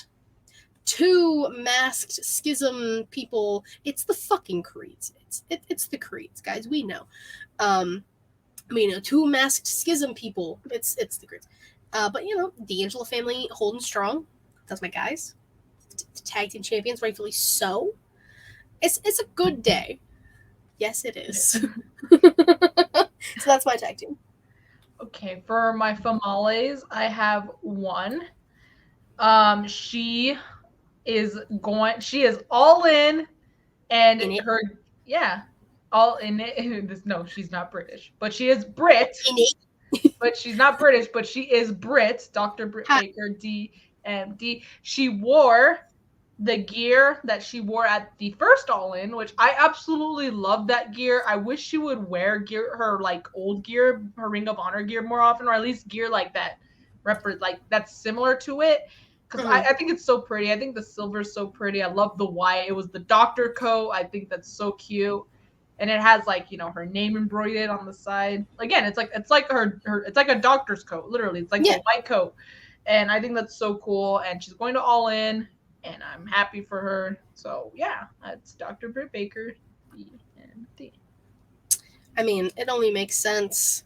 2 masked Schism people. It's the fucking Creeds. It's the Creeds, guys. We know. 2 masked Schism people. It's the Creeds. But D'Angelo family holding strong. That's my guys. The tag team champions, rightfully so. It's a good day. Yes, it is. So that's my tag team. Okay, for my famales, I have one. She is all in, and in her all in it. No, she's not British, but she is Brit. But she's not British, but she is Brit. Dr. Britt Baker, DMD. She wore the gear that she wore at the first All In, which I absolutely love that gear. I wish she would wear her like old gear, her Ring of Honor gear more often, or at least gear like that, that's similar to it. Because I think it's so pretty. I think the silver is so pretty. I love the white. It was the doctor coat. I think that's so cute. And it has her name embroidered on the side. Again, it's like her it's like a doctor's coat, literally. It's like a white coat. And I think that's so cool. And she's going to All In, and I'm happy for her. So yeah, that's Dr. Britt Baker, DMD. I mean, it only makes sense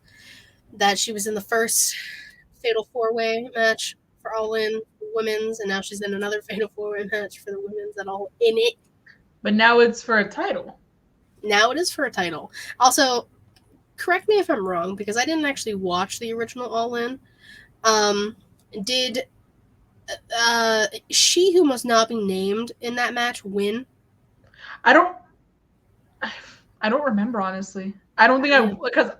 that she was in the first Fatal 4-Way match for All In women's, and now she's in another Fatal 4-Way match for the women's at All In it. But now it's for a title. Now it is for a title. Also, correct me if I'm wrong, because I didn't actually watch the original All In. Did she who must not be named in that match win? I don't remember, honestly. I don't think because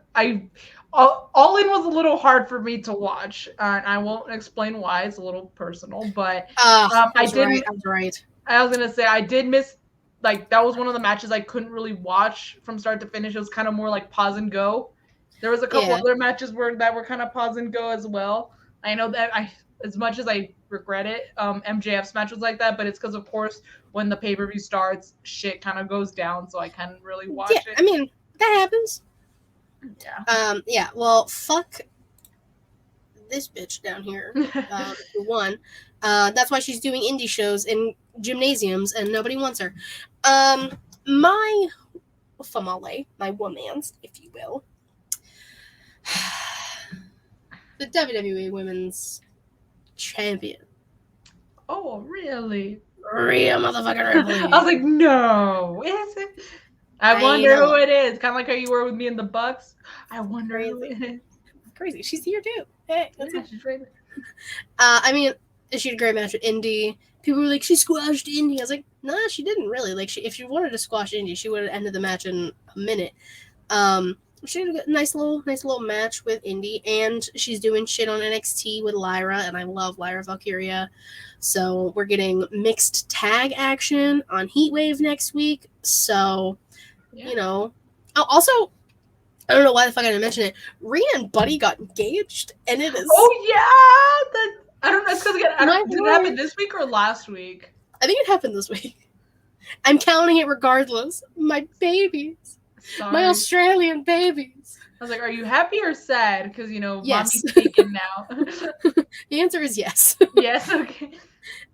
All In was a little hard for me to watch. I won't explain why. It's a little personal, but I was right. I was gonna say I did miss. That was one of the matches I couldn't really watch from start to finish. It was kind of more like pause and go. There was a couple other matches that were kind of pause and go as well. I know that as much as I regret it, MJF's match was like that, but it's because, of course, when the pay-per-view starts, shit kind of goes down, so I can't really watch it. I mean, that happens. Yeah. Well, fuck this bitch down here. For one. That's why she's doing indie shows in gymnasiums and nobody wants her. My famale, my womans, if you will. The WWE Women's Champion. Oh, really? Rhea motherfucking Ripley. I was like, no, is it? I wonder who it is. Kind of like how you were with me in the Bucks. I wonder who it is. Crazy. She's here too. Hey, she's right there. I mean, she had a great match with Indy. People were like, she squashed Indy. I was like, nah, she didn't really. If she wanted to squash Indy, she would have ended the match in a minute. She had a nice little match with Indy, and she's doing shit on NXT with Lyra, and I love Lyra Valkyria. So we're getting mixed tag action on Heatwave next week. So, Also, I don't know why the fuck I didn't mention it. Rhea and Buddy got engaged, and it is. Oh yeah, I don't know. It's because did it happen this week or last week? I think it happened this week. I'm counting it regardless. My babies, my Australian babies. I was like, are you happy or sad? Because yes. Mommy's taken now. The answer is yes. Yes. Okay.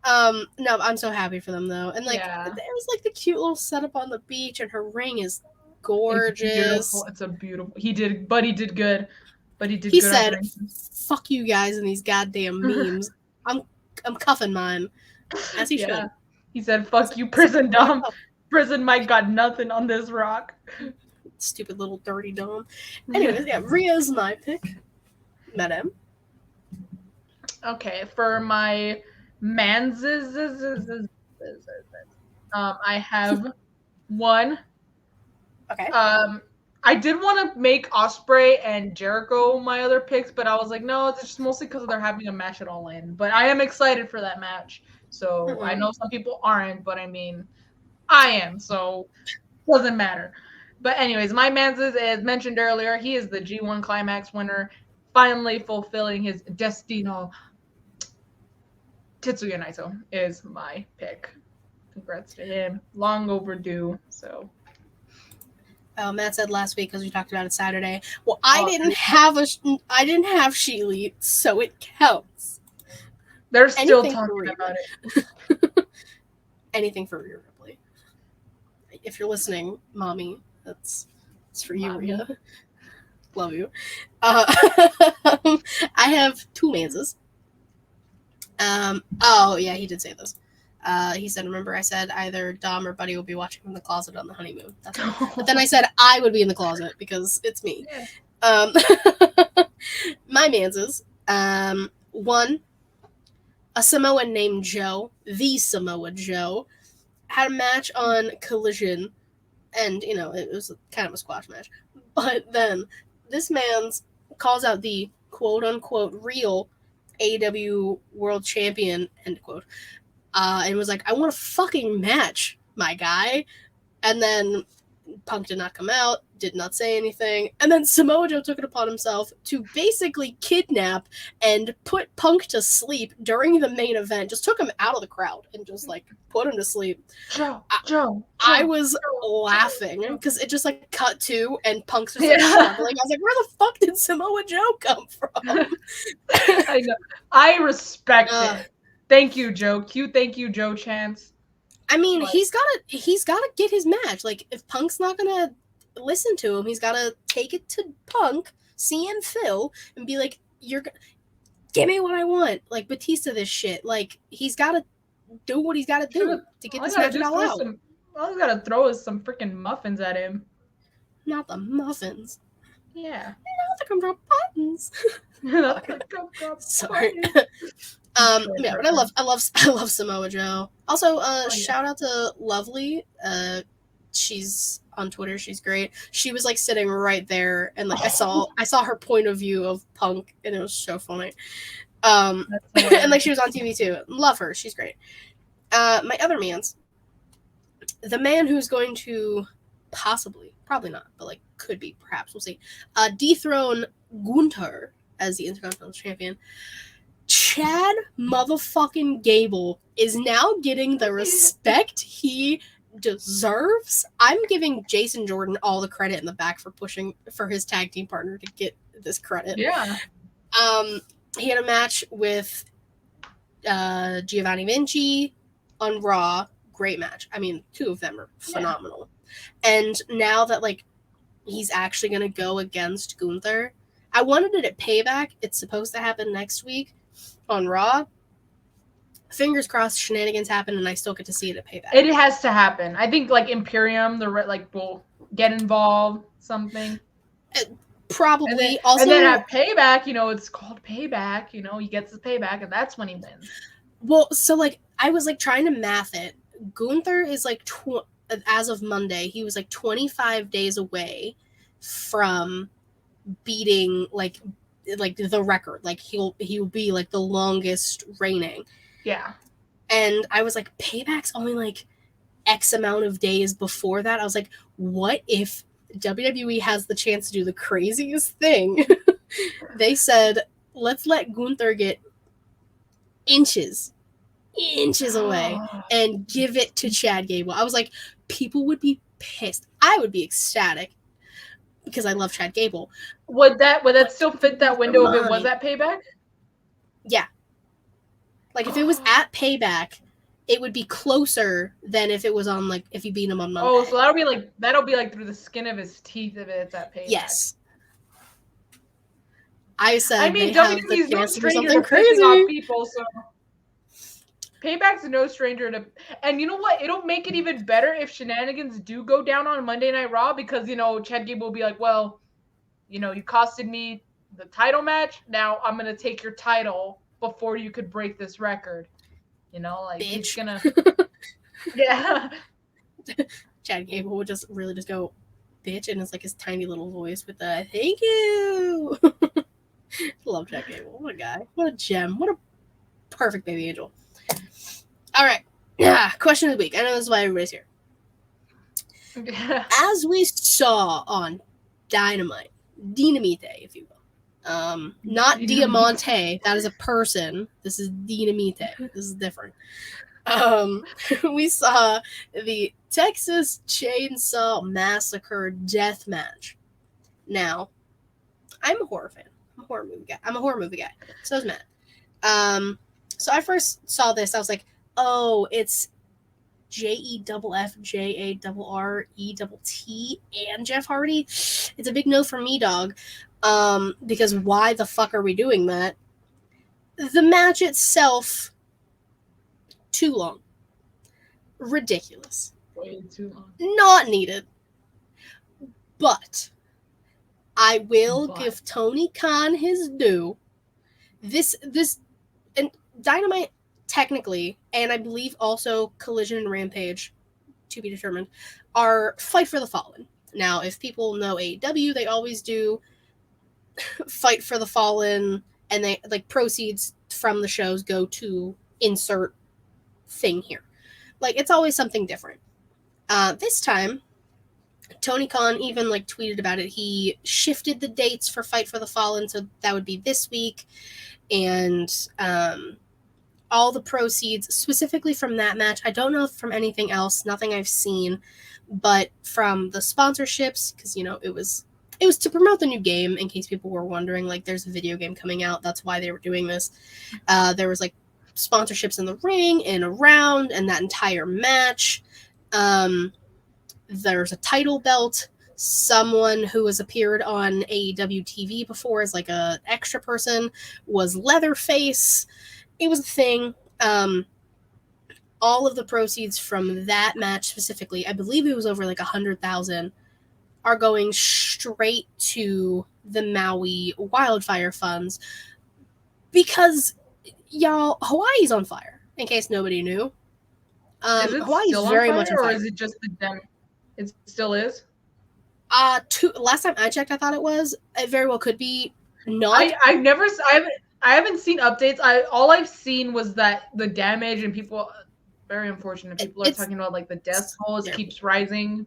No, I'm so happy for them though, and there was the cute little setup on the beach, and her ring is gorgeous. It's a beautiful. Buddy did good. But he did He good said, operations. "Fuck you guys and these goddamn memes. I'm cuffing mine." As he should. He said, "Fuck you, Prison Dom. Prison Mike got nothing on this rock." Stupid little dirty Dom. Anyways, yeah, Rhea's my pick. Madame. Okay, for my manses, I have one. Okay. I did want to make Osprey and Jericho my other picks, but I was like, no, it's just mostly because they're having a match at All In. But I am excited for that match. So I know some people aren't, but I mean, I am, so it doesn't matter. But anyways, my man's as mentioned earlier, he is the G1 Climax winner, finally fulfilling his destino. Tetsuya Naito is my pick. Congrats to him. Long overdue. So. Matt said last week because we talked about it Saturday. Well, I didn't have ShElite, so it counts. They're still talking about it. Anything for Rhea Ripley. If you're listening, mommy, it's for you, Rhea. Love you. I have two manses. Oh yeah, he did say this. He said, remember I said either Dom or Buddy will be watching from the closet on the honeymoon. That's right. But then I said I would be in the closet because it's me. Yeah. My manses. One, a Samoan named Joe, the Samoa Joe, had a match on Collision, and, you know, it was kind of a squash match. But then this man's calls out the quote-unquote real AEW World Champion, end quote, and was like, I want a fucking match, my guy. And then Punk did not come out, did not say anything. And then Samoa Joe took it upon himself to basically kidnap and put Punk to sleep during the main event. Just took him out of the crowd and just, like, put him to sleep. Joe. I was laughing because it just, like, cut to and Punk's just, like, struggling. I was like, where the fuck did Samoa Joe come from? I know. I respect it. Thank you, Joe. Cute thank you, Joe chance. I mean, he's gotta get his match. Like, if Punk's not gonna listen to him, he's gotta take it to Punk, CM Phil, and be like, give me what I want. Like, Batista this shit. Like, he's gotta do what he's gotta do to get this match all out. All he's gotta throw is some freaking muffins at him. Not the muffins. Yeah. Not the gumdrop buttons. Sorry. Yeah, but I love Samoa Joe. Also, shout out to Lovely. She's on Twitter. She's great. She was like sitting right there, and like I saw her point of view of Punk, and it was so funny. And like she was on TV too. Love her. She's great. My other man's the man who's going to probably not, but like could be, perhaps we'll see. Dethrone Gunther as the Intercontinental Champion. Chad motherfucking Gable is now getting the respect he deserves. I'm giving Jason Jordan all the credit in the back for pushing for his tag team partner to get this credit. Yeah. He had a match with Giovanni Vinci on Raw. Great match. I mean, two of them are phenomenal. Yeah. And now that like he's actually gonna go against Gunther, I wanted it at Payback. It's supposed to happen next week on Raw. Fingers crossed shenanigans happen and I still get to see it at Payback. It has to happen. I think like Imperium, will get involved, something. Probably. And then at Payback, it's called Payback, he gets his payback and that's when he wins. Well, so like I was like trying to math it. Gunther is like as of Monday, he was like 25 days away from beating like the record. Like he'll be like the longest reigning. Yeah. And I was like, Payback's only like X amount of days before that. I was like, what if WWE has the chance to do the craziest thing? They said, let's let Gunther get inches away and give it to Chad Gable. I was like, people would be pissed. I would be ecstatic because I love Chad Gable. Would that still fit that window if it was at Payback? Yeah. Like if it was at Payback, it would be closer than if it was on like if you beat him on Monday. Oh, so that'll be like through the skin of his teeth if it's at Payback. Yes. I said I mean, they have the WWE's no chance to do stranger something to pissing off crazy. people, so Payback's no stranger to. And you know what? It'll make it even better if shenanigans do go down on Monday Night Raw, because Chad Gable will be like, well, you costed me the title match. Now I'm gonna take your title before you could break this record. Like Bitch. he's gonna. Yeah. Chad Gable would just really just go, bitch, and it's like his tiny little voice with the thank you. Love Chad Gable. What a guy. What a gem. What a perfect baby angel. All right. Question of the week. I know this is why everybody's here. Yeah. As we saw on Dynamite, Dinamite, if you will. Not Diamante. That is a person. This is Dinamite. This is different. We saw the Texas Chainsaw Massacre death match. Now, I'm a horror fan. I'm a horror movie guy. So is Matt. So I first saw this. I was like, oh, it's JEFFJARRET and Jeff Hardy. It's a big no for me, dog. Because why the fuck are we doing that? The match itself, too long. Ridiculous. Way too long. Not needed. But I will give Tony Khan his due. This and Dynamite technically, and I believe also Collision and Rampage, to be determined, are Fight for the Fallen. Now, if people know AEW, they always do Fight for the Fallen, and they like proceeds from the shows go to insert thing here. Like, it's always something different. This time, Tony Khan even like tweeted about it. He shifted the dates for Fight for the Fallen, so that would be this week, and all the proceeds specifically from that match. I don't know if from anything else, nothing I've seen, but from the sponsorships, because it was to promote the new game. In case people were wondering, like there's a video game coming out. That's why they were doing this. There was like sponsorships in the ring and around, and that entire match. There's a title belt. Someone who has appeared on AEW TV before as like a extra person was Leatherface. It was a thing. All of the proceeds from that match specifically, I believe it was over like 100,000, are going straight to the Maui wildfire funds because, y'all, Hawaii's on fire. In case nobody knew, is it Hawaii's still very on fire, much on fire. or is it just the dam? It still is. Last time I checked, I thought it was. It very well could be not. I haven't seen updates. All I've seen was that the damage and people, very unfortunate. People are talking about like the death toll keeps rising.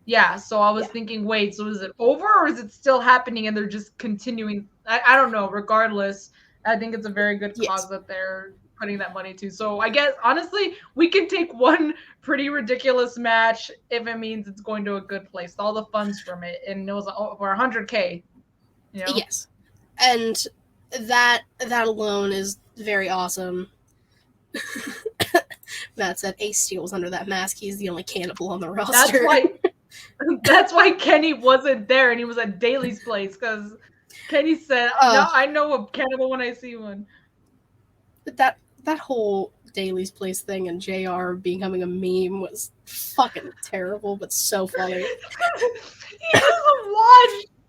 Yeah, so I was thinking, wait, so is it over or is it still happening and they're just continuing? I don't know. Regardless, I think it's a very good cause that they're putting that money to. So I guess, honestly, we can take one pretty ridiculous match if it means it's going to a good place. All the funds from it, and it was over 100K. Yes, and that alone is very awesome. Matt said Ace Steel was under that mask. He's the only cannibal on the roster. That's why Kenny wasn't there, and he was at Daly's place, because Kenny said, "No, I know a cannibal when I see one." But that whole Daly's place thing and JR becoming a meme was fucking terrible, but so funny.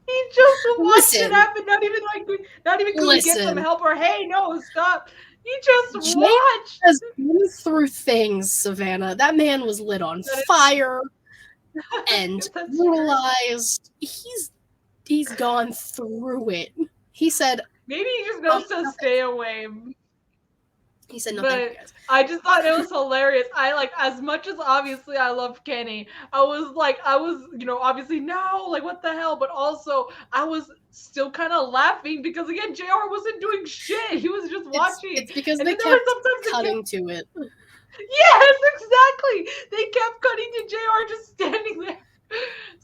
He just watched it happen. Not even could we get some help or hey, no, stop. He just watched. Has been through things, Savannah. That man was lit on fire and brutalized. He's gone through it. He said maybe he just knows to stay away. He said no, but I just thought it was hilarious. I as much as obviously I love Kenny, I was obviously no, like what the hell, but also I was still kind of laughing because again, JR wasn't doing shit. He was just watching. It's because they kept cutting to it. Yes, exactly. They kept cutting to JR just standing there.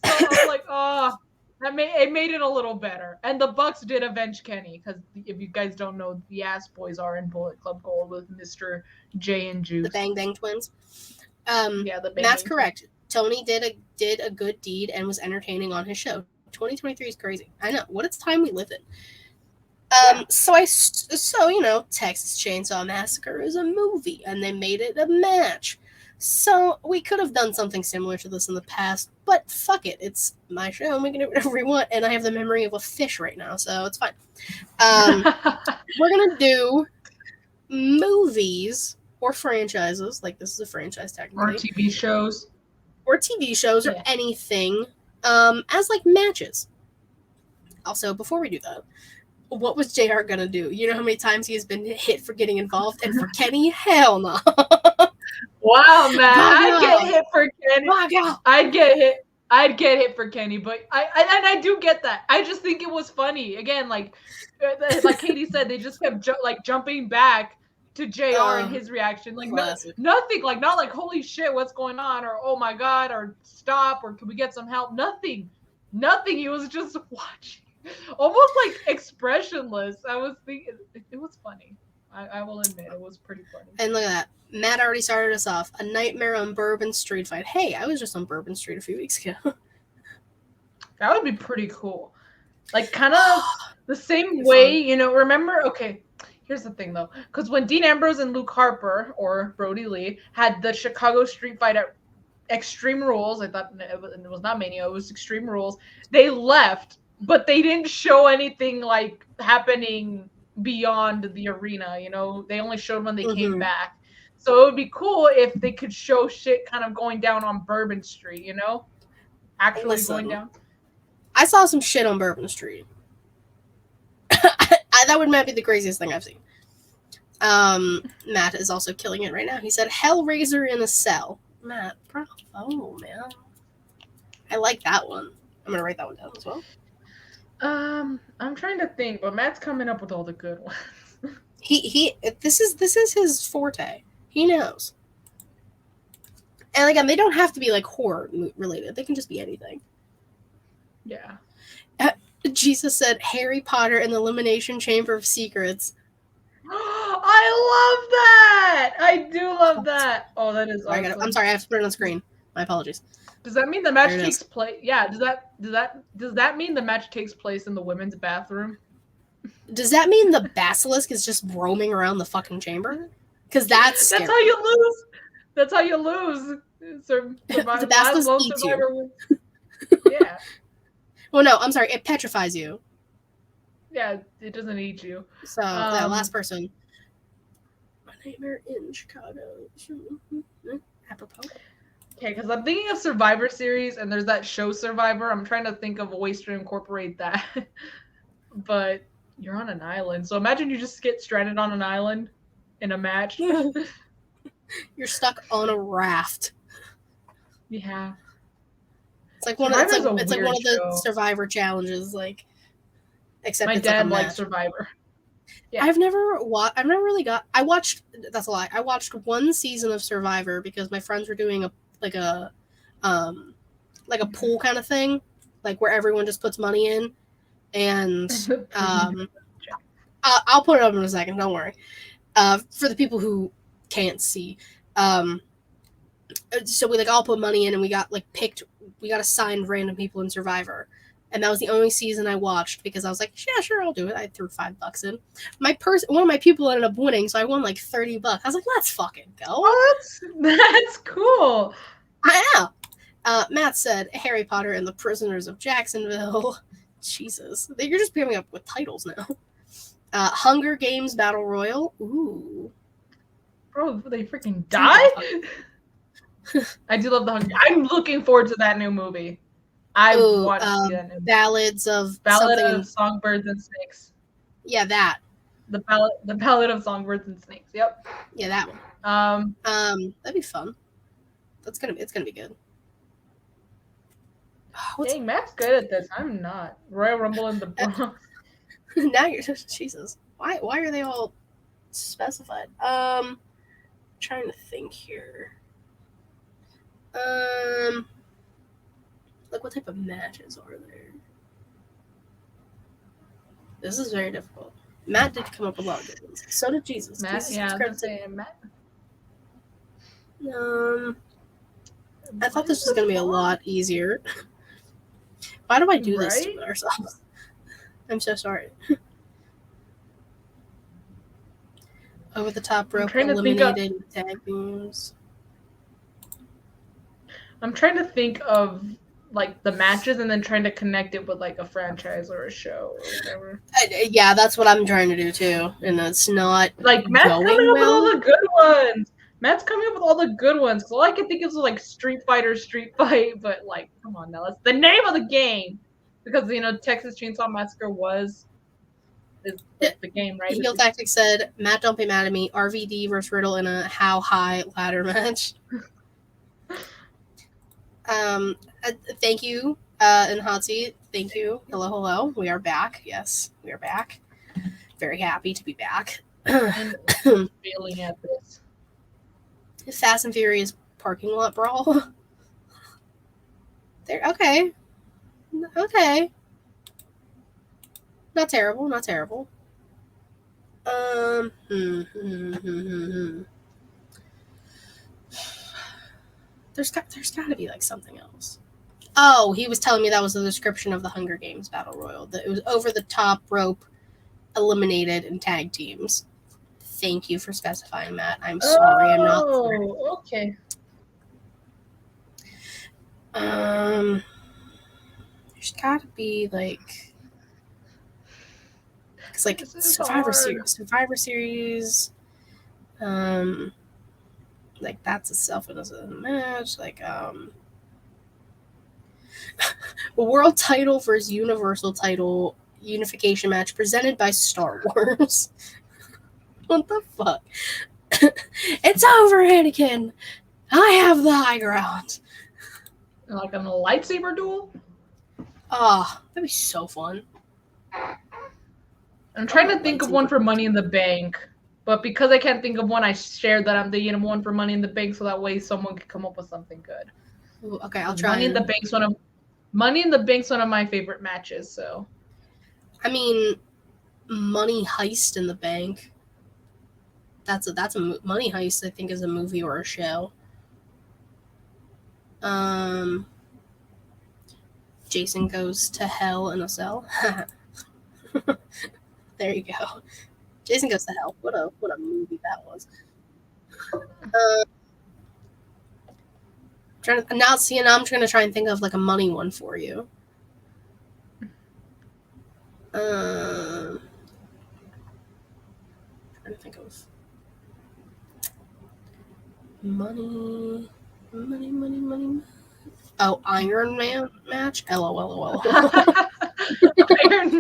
So I was like, oh. It made it a little better. And the Bucks did avenge Kenny, because if you guys don't know, the Ass Boys are in Bullet Club Gold with Mr. J and Juice. The Bang Bang Twins. The Bang That's Bang correct. Twins. Tony did a good deed and was entertaining on his show. 2023 is crazy. I know. What a time we live in. So you know, Texas Chainsaw Massacre is a movie, and they made it a match. So we could have done something similar to this in the past, but fuck it, it's my show, and we can do whatever we want. And I have the memory of a fish right now, so it's fine. We're gonna do movies or franchises, like this is a franchise technically, or TV shows, or TV shows, or anything, as like matches. Also, before we do that, what was JR gonna do? You know how many times he has been hit for getting involved, and for Kenny, hell no. Wow, man, I'd get hit for Kenny. I'd get hit for Kenny, but I do get that. I just think it was funny. Again, like Katie said, they just kept jumping back to JR and his reaction, like nothing, like not like holy shit, what's going on, or oh my god, or stop, or can we get some help? Nothing. He was just watching, almost like expressionless. I was thinking it was funny. I will admit it was pretty funny. And look at that. Matt already started us off. A Nightmare on Bourbon Street fight. Hey, I was just on Bourbon Street a few weeks ago. That would be pretty cool. Like, kind of the same way, you know, remember? Okay, here's the thing, though. Because when Dean Ambrose and Luke Harper, or Brody Lee, had the Chicago street fight at Extreme Rules, I thought it was not Mania, it was Extreme Rules, they left, but they didn't show anything, like, happening beyond the arena, you know? They only showed when they came back. So it would be cool if they could show shit kind of going down on Bourbon Street, you know? Actually going down. I saw some shit on Bourbon Street. That would not be the craziest thing I've seen. Matt is also killing it right now. He said, Hellraiser in a Cell. Matt, bravo, man. I like that one. I'm going to write that one down as well. I'm trying to think, but Matt's coming up with all the good ones. This is his forte. He knows. And again, they don't have to be like horror related. They can just be anything. Yeah. Jesus said Harry Potter and the Elimination Chamber of Secrets. I love that. I do love that. Oh, that is awesome. I'm sorry, I have to put it on screen. My apologies. Does that mean the match takes place? Yeah. Does that mean the match takes place in the women's bathroom? Does that mean the basilisk is just roaming around the fucking chamber? Because that's scary. How you lose. That's how you lose. The basilisk eats you. Yeah. Well, no, I'm sorry. It petrifies you. Yeah, it doesn't eat you. So, last person. My Nightmare in Chicago. Apropos. Okay, because I'm thinking of Survivor Series, and there's that show Survivor. I'm trying to think of ways to incorporate that. But you're on an island. So imagine you just get stranded on an island in a match. You're stuck on a raft. Yeah. It's like one of the Survivor challenges, like. Except my dad likes Survivor. Yeah. I've never really got. That's a lie. I watched one season of Survivor because my friends were doing a pool kind of thing, like where everyone just puts money in, and I'll put it up in a second. Don't worry. For the people who can't see, so we all put money in and we got picked. We got assigned random people in Survivor. And that was the only season I watched because I was like, yeah, sure, I'll do it. I threw $5 in. One of my people ended up winning, so I won $30. I was like, let's fucking go. Oh, that's cool. I know. Matt said Harry Potter and the Prisoners of Jacksonville. Jesus, you're just coming up with titles now. Hunger Games Battle Royal. Ooh, bro, they freaking die. I do love the Hunger. I'm looking forward to that new movie. I want to see that new Ballad of Songbirds and Snakes. Yeah, that. The Ballad of Songbirds and Snakes. Yep. Yeah, that one. That'd be fun. It's gonna be good. Dang, Matt's good at this. I'm not. Royal Rumble in the Bronx. Now you're Jesus. Why are they all specified? Trying to think here. What type of matches are there? This is very difficult. Matt did come up with a lot of good ones. So did Jesus. Matt, Jesus Matt. I thought this was going to be a lot easier. Why do I do this to ourselves? I'm so sorry. Over the top rope, trying to think of- eliminated tag teams. I'm trying to think of like the matches and then trying to connect it with like a franchise or a show or whatever. Yeah, that's what I'm trying to do too, and it's not like Matt's going coming up well. with all the good ones. Matt's coming up with all the good ones because all I can think is like Street Fighter, Street Fight, but like, come on now, that's the name of the game because Texas Chainsaw Massacre is the game, right? Heel Tactics said, Matt, don't be mad at me. RVD versus Riddle in a how high ladder match. Thank you, and Hot Seat. Thank you. Hello. We are back. Yes, we are back. Very happy to be back. And failing at this. Fast and Furious parking lot brawl. There. Okay. Not terrible. There's got to be like something else. Oh, he was telling me that was the description of the Hunger Games Battle Royal. That it was over the top rope, eliminated, and tag teams. Thank you for specifying, Matt. I'm sorry, I'm not. Oh, okay. There's got to be like, because like Survivor Series, like that's itself as a match, like world title versus universal title unification match presented by Star Wars. What the fuck? It's over, Anakin. I have the high ground. Like on a lightsaber duel? Oh, that'd be so fun. I'm trying to think of one for Money in the Bank, but because I can't think of one, I shared that I'm the one for Money in the Bank, so that way someone could come up with something good. Ooh, okay, I'll try. Money in the Bank's one of my favorite matches. So, I mean, Money Heist in the Bank. That's a Money Heist. I think is a movie or a show. Jason Goes to Hell in a Cell. There you go. Jason Goes to Hell. What a movie that was. I'm trying to try and think of like a money one for you. Trying to think of money. Oh, Iron Man match. LOL. Iron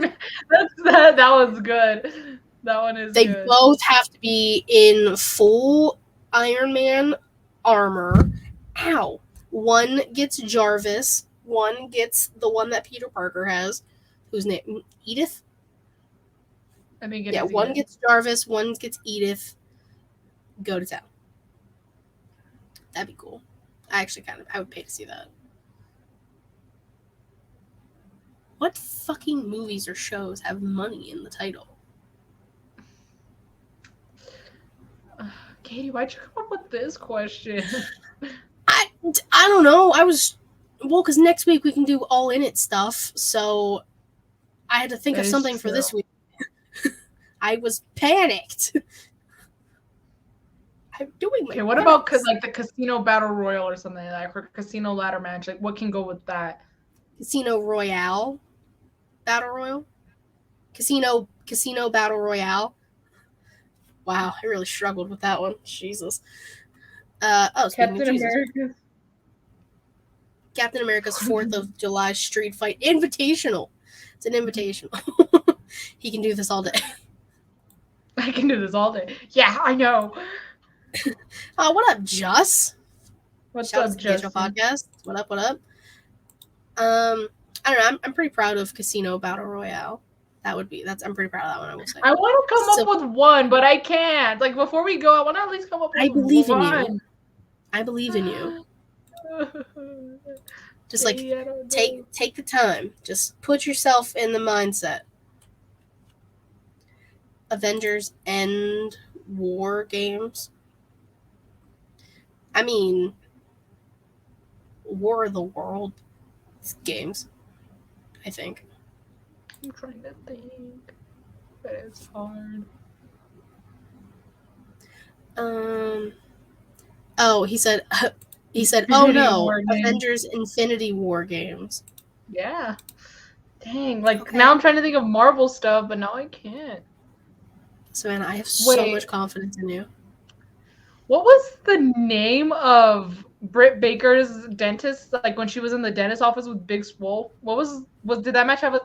Man. That was good. That one is. They good. both have to be in full Iron Man armor. Ow. One gets Jarvis. One gets the one that Peter Parker has. Whose name? Edith? I think it yeah, is one Edith. Gets Jarvis. One gets Edith. Go to town. That'd be cool. I would pay to see that. What fucking movies or shows have money in the title? Katie, why'd you come up with this question? I don't know. Because next week we can do all in it stuff. So I had to think of something for this week. I was panicked. I'm doing my. Okay, what about like the Casino Battle Royal or something like that, or Casino Ladder Match? Like, what can go with that? Casino Royale Battle Royal? Casino Battle Royale? Wow, I really struggled with that one. Jesus. Captain America. Captain America's 4th of July Street Fight Invitational. It's an invitational. He can do this all day. I can do this all day. Yeah, I know. What up, Juss? What's up, Juss? Podcast. What up? I don't know. I'm pretty proud of Casino Battle Royale. I'm pretty proud of that one, I will say. I want to come up with one, but I can't. Like, before we go, I want to at least come up with one. I believe in you. I believe in you. Just like take the time. Just put yourself in the mindset. Avengers End War games. I mean, War of the World games. I think. I'm trying to think, but it's hard. Oh, he said, oh no, Avengers Infinity War games. Yeah. Dang, like now I'm trying to think of Marvel stuff, but now I can't. Savannah, I have so much confidence in you. What was the name of Britt Baker's dentist? Like when she was in the dentist office with Big Swole? What was did that match have a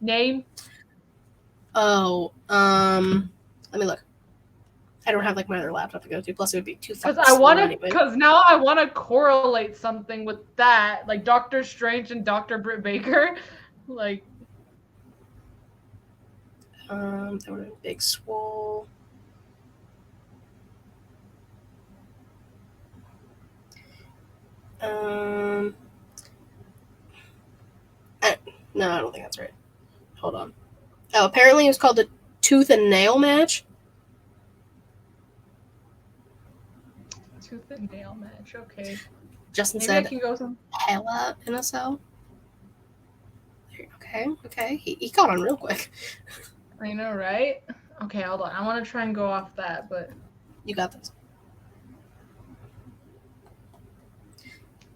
name? Oh, let me look. I don't have like my other laptop to go to. Plus, it would be too fucking slow anyway. Because now I want to correlate something with that, like Doctor Strange and Dr. Britt Baker, like. That would have been Big Swole. No, I don't think that's right. Hold on. Oh, apparently it was called the Tooth and Nail match. Tooth and nail match. Okay. Justin Maybe said I can go some Hella NSL. Okay. He caught on real quick. I know, right? Okay, hold on. I want to try and go off that, but you got this.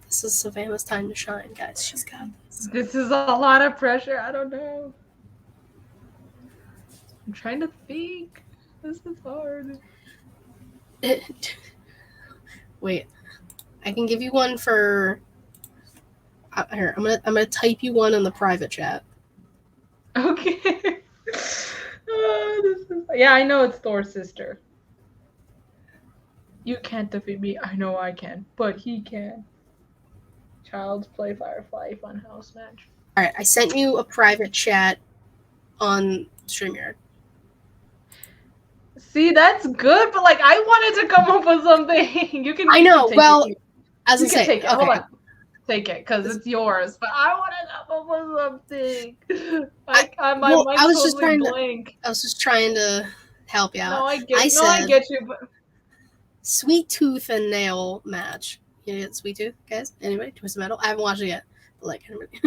This is Savannah's time to shine, guys. She's got this. This is a lot of pressure. I don't know. I'm trying to think. This is hard. Wait, I can give you one for. Here, I'm gonna type you one in the private chat. Okay. Yeah, I know it's Thor's sister. You can't defeat me. I know I can, but he can. Child's Play Firefly Funhouse match. All right, I sent you a private chat on StreamYard. See, that's good, but like I wanted to come up with something. You can. I know. Well, as I say, take it. Okay. Hold on. Take it because it's yours. But I want to come up with something. My mind's totally blank. I was just trying to help you out. No, I get you. But Sweet Tooth and Nail match. You get Sweet Tooth, guys? Anybody? Twisted Metal? I haven't watched it yet. But like, anybody?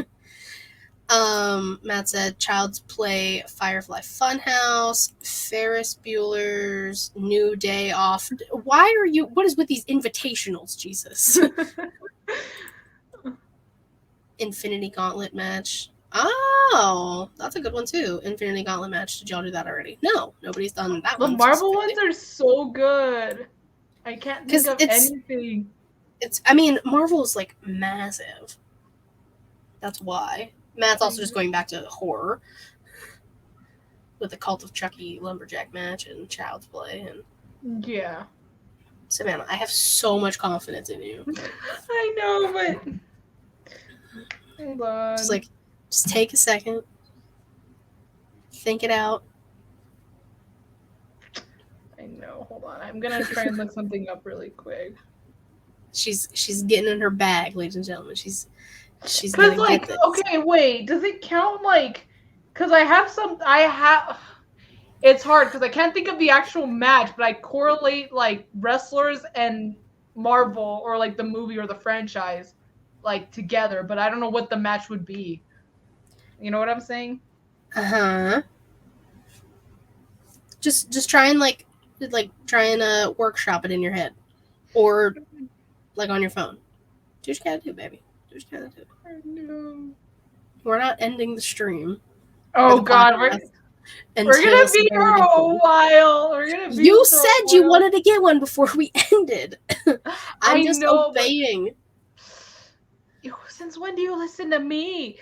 Matt said Child's Play Firefly Funhouse, Ferris Bueller's New Day Off. Why are you? What is with these invitationals, Jesus? Infinity Gauntlet match. Oh, that's a good one too. Infinity Gauntlet match. Did y'all do that already? No, nobody's done that one. The Marvel ones are so good. I can't think of anything. Marvel's like massive. That's why. Matt's also just going back to horror with the Cult of Chucky lumberjack match and Child's Play and yeah. Savannah, I have so much confidence in you. I know, but hold on. Just take a second, think it out. I know. Hold on. I'm gonna try and look something up really quick. She's getting in her bag, ladies and gentlemen. She's because like okay, wait. Does it count like? Because I have. It's hard because I can't think of the actual match, but I correlate like wrestlers and Marvel or like the movie or the franchise like together, but I don't know what the match would be. You know what I'm saying? Just try and try and workshop it in your head, or like on your phone. Do what you gotta do, baby. Do what you gotta do. I know. We're not ending the stream. Oh God, we're gonna be here a while. We're gonna be. You said you wanted to get one before we ended. I'm just obeying. Since when do you listen to me?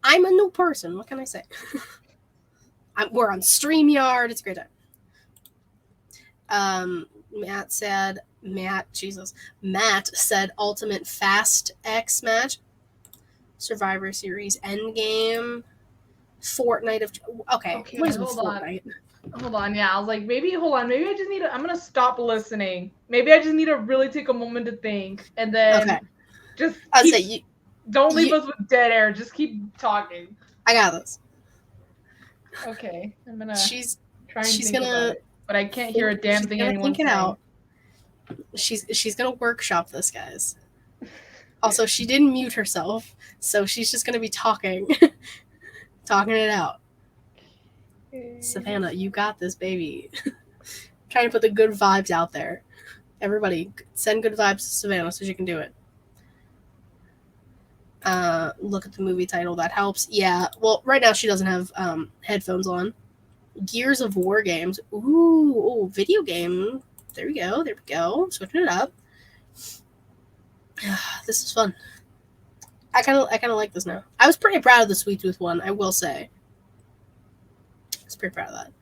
I'm a new person. What can I say? We're on StreamYard. It's a great time. Matt said Ultimate Fast X match, Survivor Series Endgame, Fortnite of. Okay, what is Fortnite? Hold on, yeah. I was like, maybe I just need I'm gonna stop listening. Maybe I just need to really take a moment to think, and then just don't leave us with dead air. Just keep talking. I got this. Okay, I'm gonna. She's think about it, but I can't hear a damn thing anyone's saying. Out. She's gonna workshop this, guys. Also, she didn't mute herself, so she's just gonna be talking it out. Savannah, you got this, baby. Trying to put the good vibes out there. Everybody, send good vibes to Savannah so she can do it. Look at the movie title. That helps. Yeah. Well, right now she doesn't have headphones on. Gears of War games. Ooh, video game. There we go. Switching it up. This is fun. I kind of like this now. I was pretty proud of the Sweet Tooth one, I will say. I was pretty proud of that.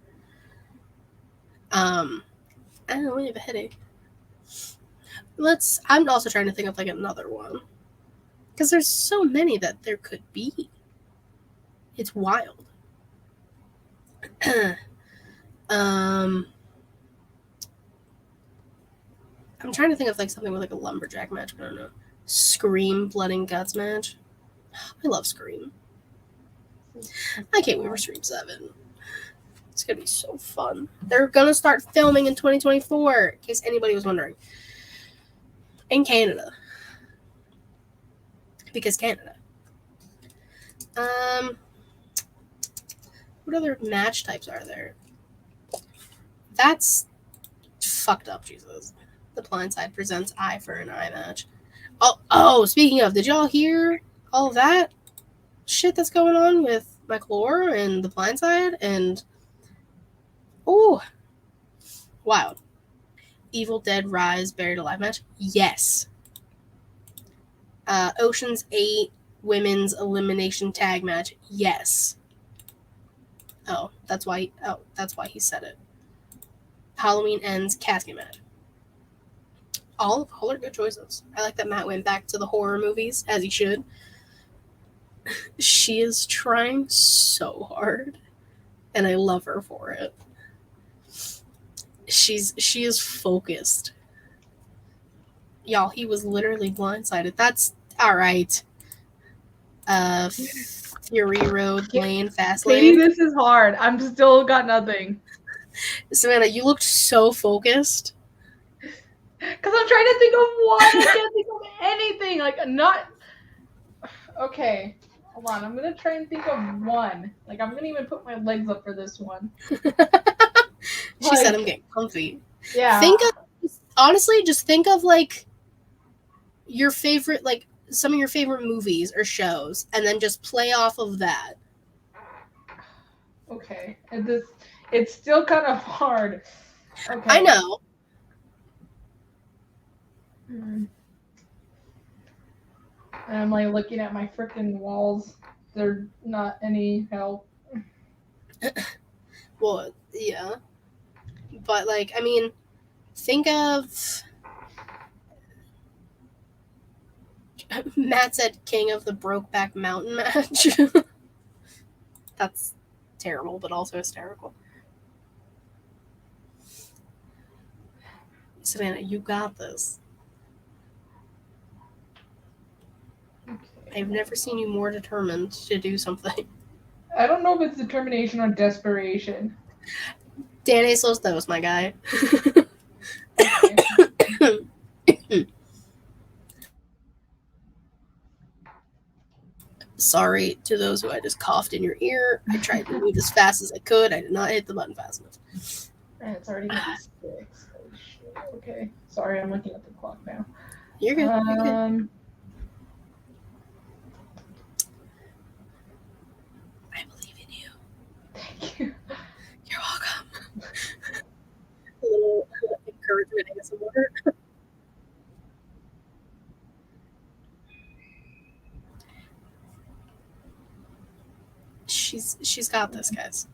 I don't know, we have a headache. I'm also trying to think of like another one. Because there's so many that there could be. It's wild. I'm trying to think of like something with like a lumberjack match, but I don't know. Scream Blood and Guts match. I love Scream. I can't wait for Scream 7. It's gonna be so fun. They're gonna start filming in 2024, in case anybody was wondering. In Canada. Because Canada. What other match types are there? That's fucked up, Jesus. The Blind Side presents Eye for an Eye match. Oh, speaking of, did y'all hear all of that shit that's going on with Michael Orr and The Blind Side? And oh, wild. Evil Dead Rise Buried Alive match? Yes. Ocean's 8 Women's Elimination Tag match? Yes. Oh, that's why he said it. Halloween Ends casket match. All are good choices. I like that Matt went back to the horror movies, as he should. She is trying so hard, and I love her for it. She is focused. Y'all, he was literally blindsided. That's all right. Fury Road Lane, Fast Lane. Katie, this is hard. I'm still got nothing. Savannah, you looked so focused. Because I'm trying to think of one. I can't think of anything. Like, not... Okay. Hold on. I'm going to try and think of one. Like, I'm going to even put my legs up for this one. She said I'm getting comfy. Yeah. Honestly, just think of, like, your favorite, like, some of your favorite movies or shows, and then just play off of that. Okay. It's still kind of hard. Okay. I know. And I'm like looking at my freaking walls. They're not any help. Well, yeah. But, like, I mean, think of... Matt said King of the Brokeback Mountain match. That's terrible, but also hysterical. Savannah, you got this. Okay. I've never seen you more determined to do something. I don't know if it's determination or desperation. Dan Los Dos, my guy. Sorry to those who I just coughed in your ear. I tried to move as fast as I could. I did not hit the button fast enough. And it's already 6. Oh, shit. Okay. Sorry, I'm looking at the clock now. You're good. You're good. I believe in you. Thank you. You're welcome. A little encouragement ASMR. She's got this, guys.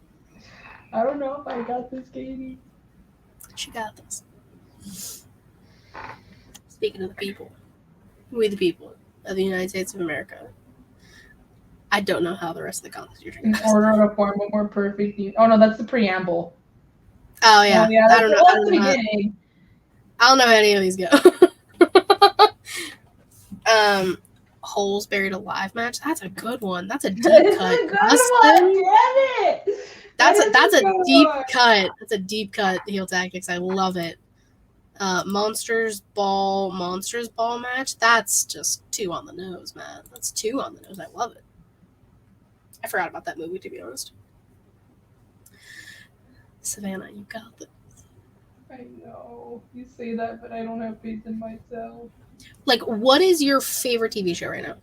I don't know if I got this, Katie. She got this. Speaking of the people, we the people of the United States of America. I don't know how the rest of the Constitution goes. In order to form a more perfect union. Oh no, that's the preamble. Oh yeah, I don't know. That's the beginning. I don't know how any of these go. Holes Buried Alive match. That's a good one. That's a deep cut. That's a good one. Damn it. That's a deep cut. That's a deep cut. Heel tactics. I love it. Monsters Ball match. That's just 2 on the nose, man. That's 2 on the nose. I love it. I forgot about that movie, to be honest. Savannah, you got this. I know. You say that, but I don't have faith in myself. Like, what is your favorite TV show right now?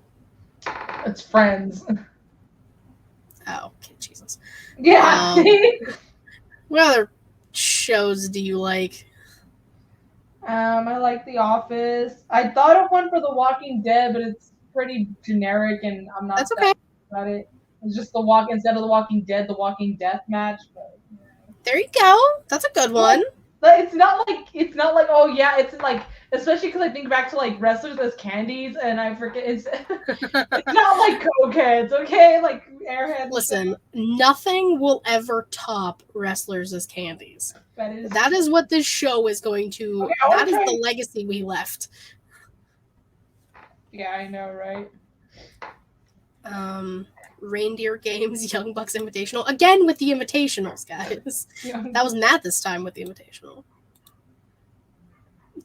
It's Friends. Oh, okay, Jesus. Yeah. What other shows do you like? I like The Office. I thought of one for The Walking Dead, but it's pretty generic, and I'm not That's okay. that about it. It's just instead of The Walking Dead, The Walking Death match. But, there you go. That's a good one. But it's not like oh yeah, it's like, especially because I think back to like wrestlers as candies, and I forget it's not like cokeheads, okay? Like airheads. Listen, nothing will ever top wrestlers as candies. That is what this show is going to. Okay, that is the legacy we left. Yeah, I know, right? Reindeer Games, Young Bucks Invitational. Again with the Invitationals, guys. That was Matt this time with the Invitational.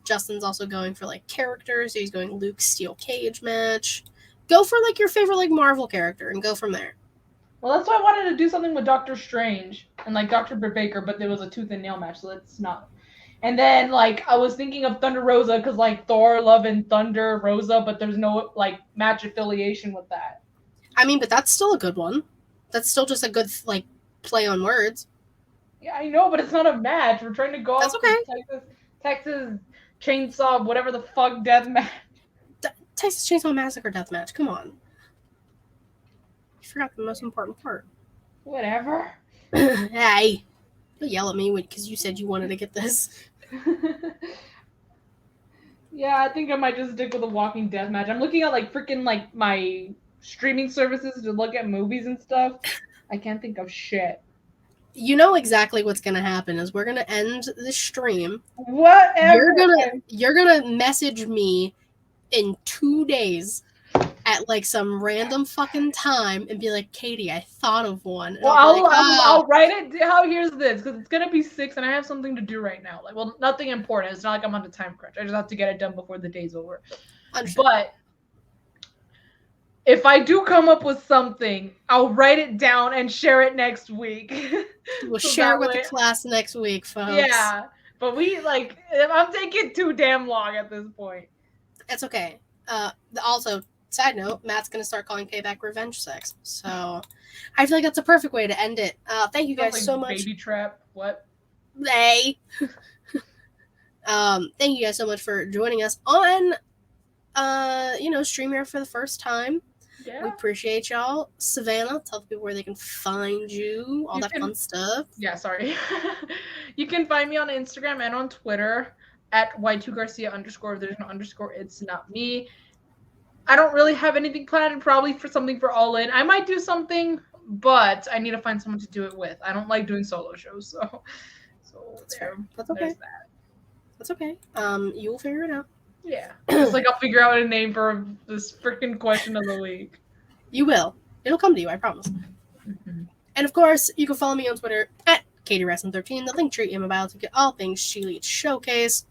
Justin's also going for like characters. So he's going Luke Steel Cage match. Go for like your favorite like Marvel character and go from there. Well, that's why I wanted to do something with Doctor Strange and like Dr. Britt Baker, but there was a tooth and nail match, so that's not. And then like I was thinking of Thunder Rosa because like Thor, Love, and Thunder Rosa, but there's no like match affiliation with that. I mean, but that's still a good one. That's still just a good like play on words. Yeah, I know, but it's not a match. We're trying to go that's off okay. Texas Chainsaw, whatever the fuck death match. Texas Chainsaw Massacre death match. Come on. You forgot the most important part. Whatever. Hey, don't yell at me because you said you wanted to get this. Yeah, I think I might just stick with a Walking Death match. I'm looking at like freaking like my streaming services to look at movies and stuff. I can't think of shit. You know exactly what's gonna happen is we're gonna end the stream. Whatever. You're gonna message me in 2 days at like some random fucking time and be like, Katie, I thought of one. And well, I'll write it. Here's this because it's gonna be 6 and I have something to do right now. Like, well, nothing important. It's not like I'm on a time crunch. I just have to get it done before the day's over. But if I do come up with something, I'll write it down and share it next week. We'll share it with the class next week, folks. Yeah, but I'm taking too damn long at this point. It's okay. Also, side note, Matt's going to start calling payback revenge sex. So I feel like that's a perfect way to end it. Thank you guys so much. Baby trap. What? Hey. Thank you guys so much for joining us on, StreamYard for the first time. Yeah. We appreciate y'all. Savannah, tell the people where they can find you, all that fun stuff. Yeah, sorry. You can find me on Instagram and on Twitter at Y2Garcia _. If there's no underscore, it's not me. I don't really have anything planned, probably for something for All In. I might do something, but I need to find someone to do it with. I don't like doing solo shows, so that's fair. That's okay. That's okay. You will figure it out. Yeah. It's like I'll figure out a name for this freaking question of the week. You will. It'll come to you, I promise. Mm-hmm. And of course, you can follow me on Twitter at KatieWrestling13. The link tree in my bio to get all things ShElite Showcase.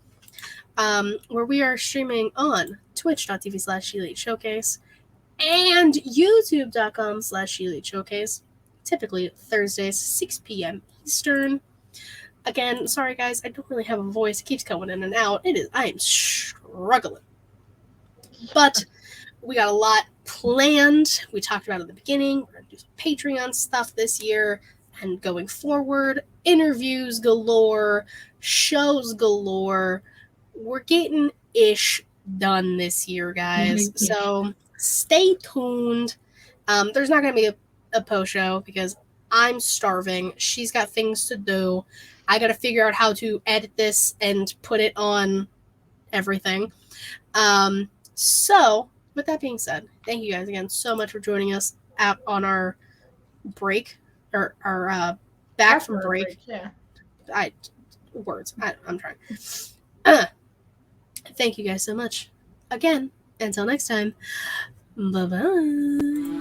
Where we are streaming on twitch.tv/ShElite Showcase and youtube.com/ShElite Showcase. Typically Thursdays, 6 p.m. Eastern. Again, sorry guys, I don't really have a voice. It keeps going in and out. I am struggling. But we got a lot planned. We talked about it at the beginning. We're going to do some Patreon stuff this year. And going forward, interviews galore, shows galore. We're getting ish done this year, guys. Mm-hmm. So stay tuned. There's not going to be a post show because I'm starving. She's got things to do. I got to figure out how to edit this and put it on everything. So with that being said, thank you guys again so much for joining us out on our break or our back from break. Yeah. I'm trying. Thank you guys so much. Again, until next time. Bye-bye.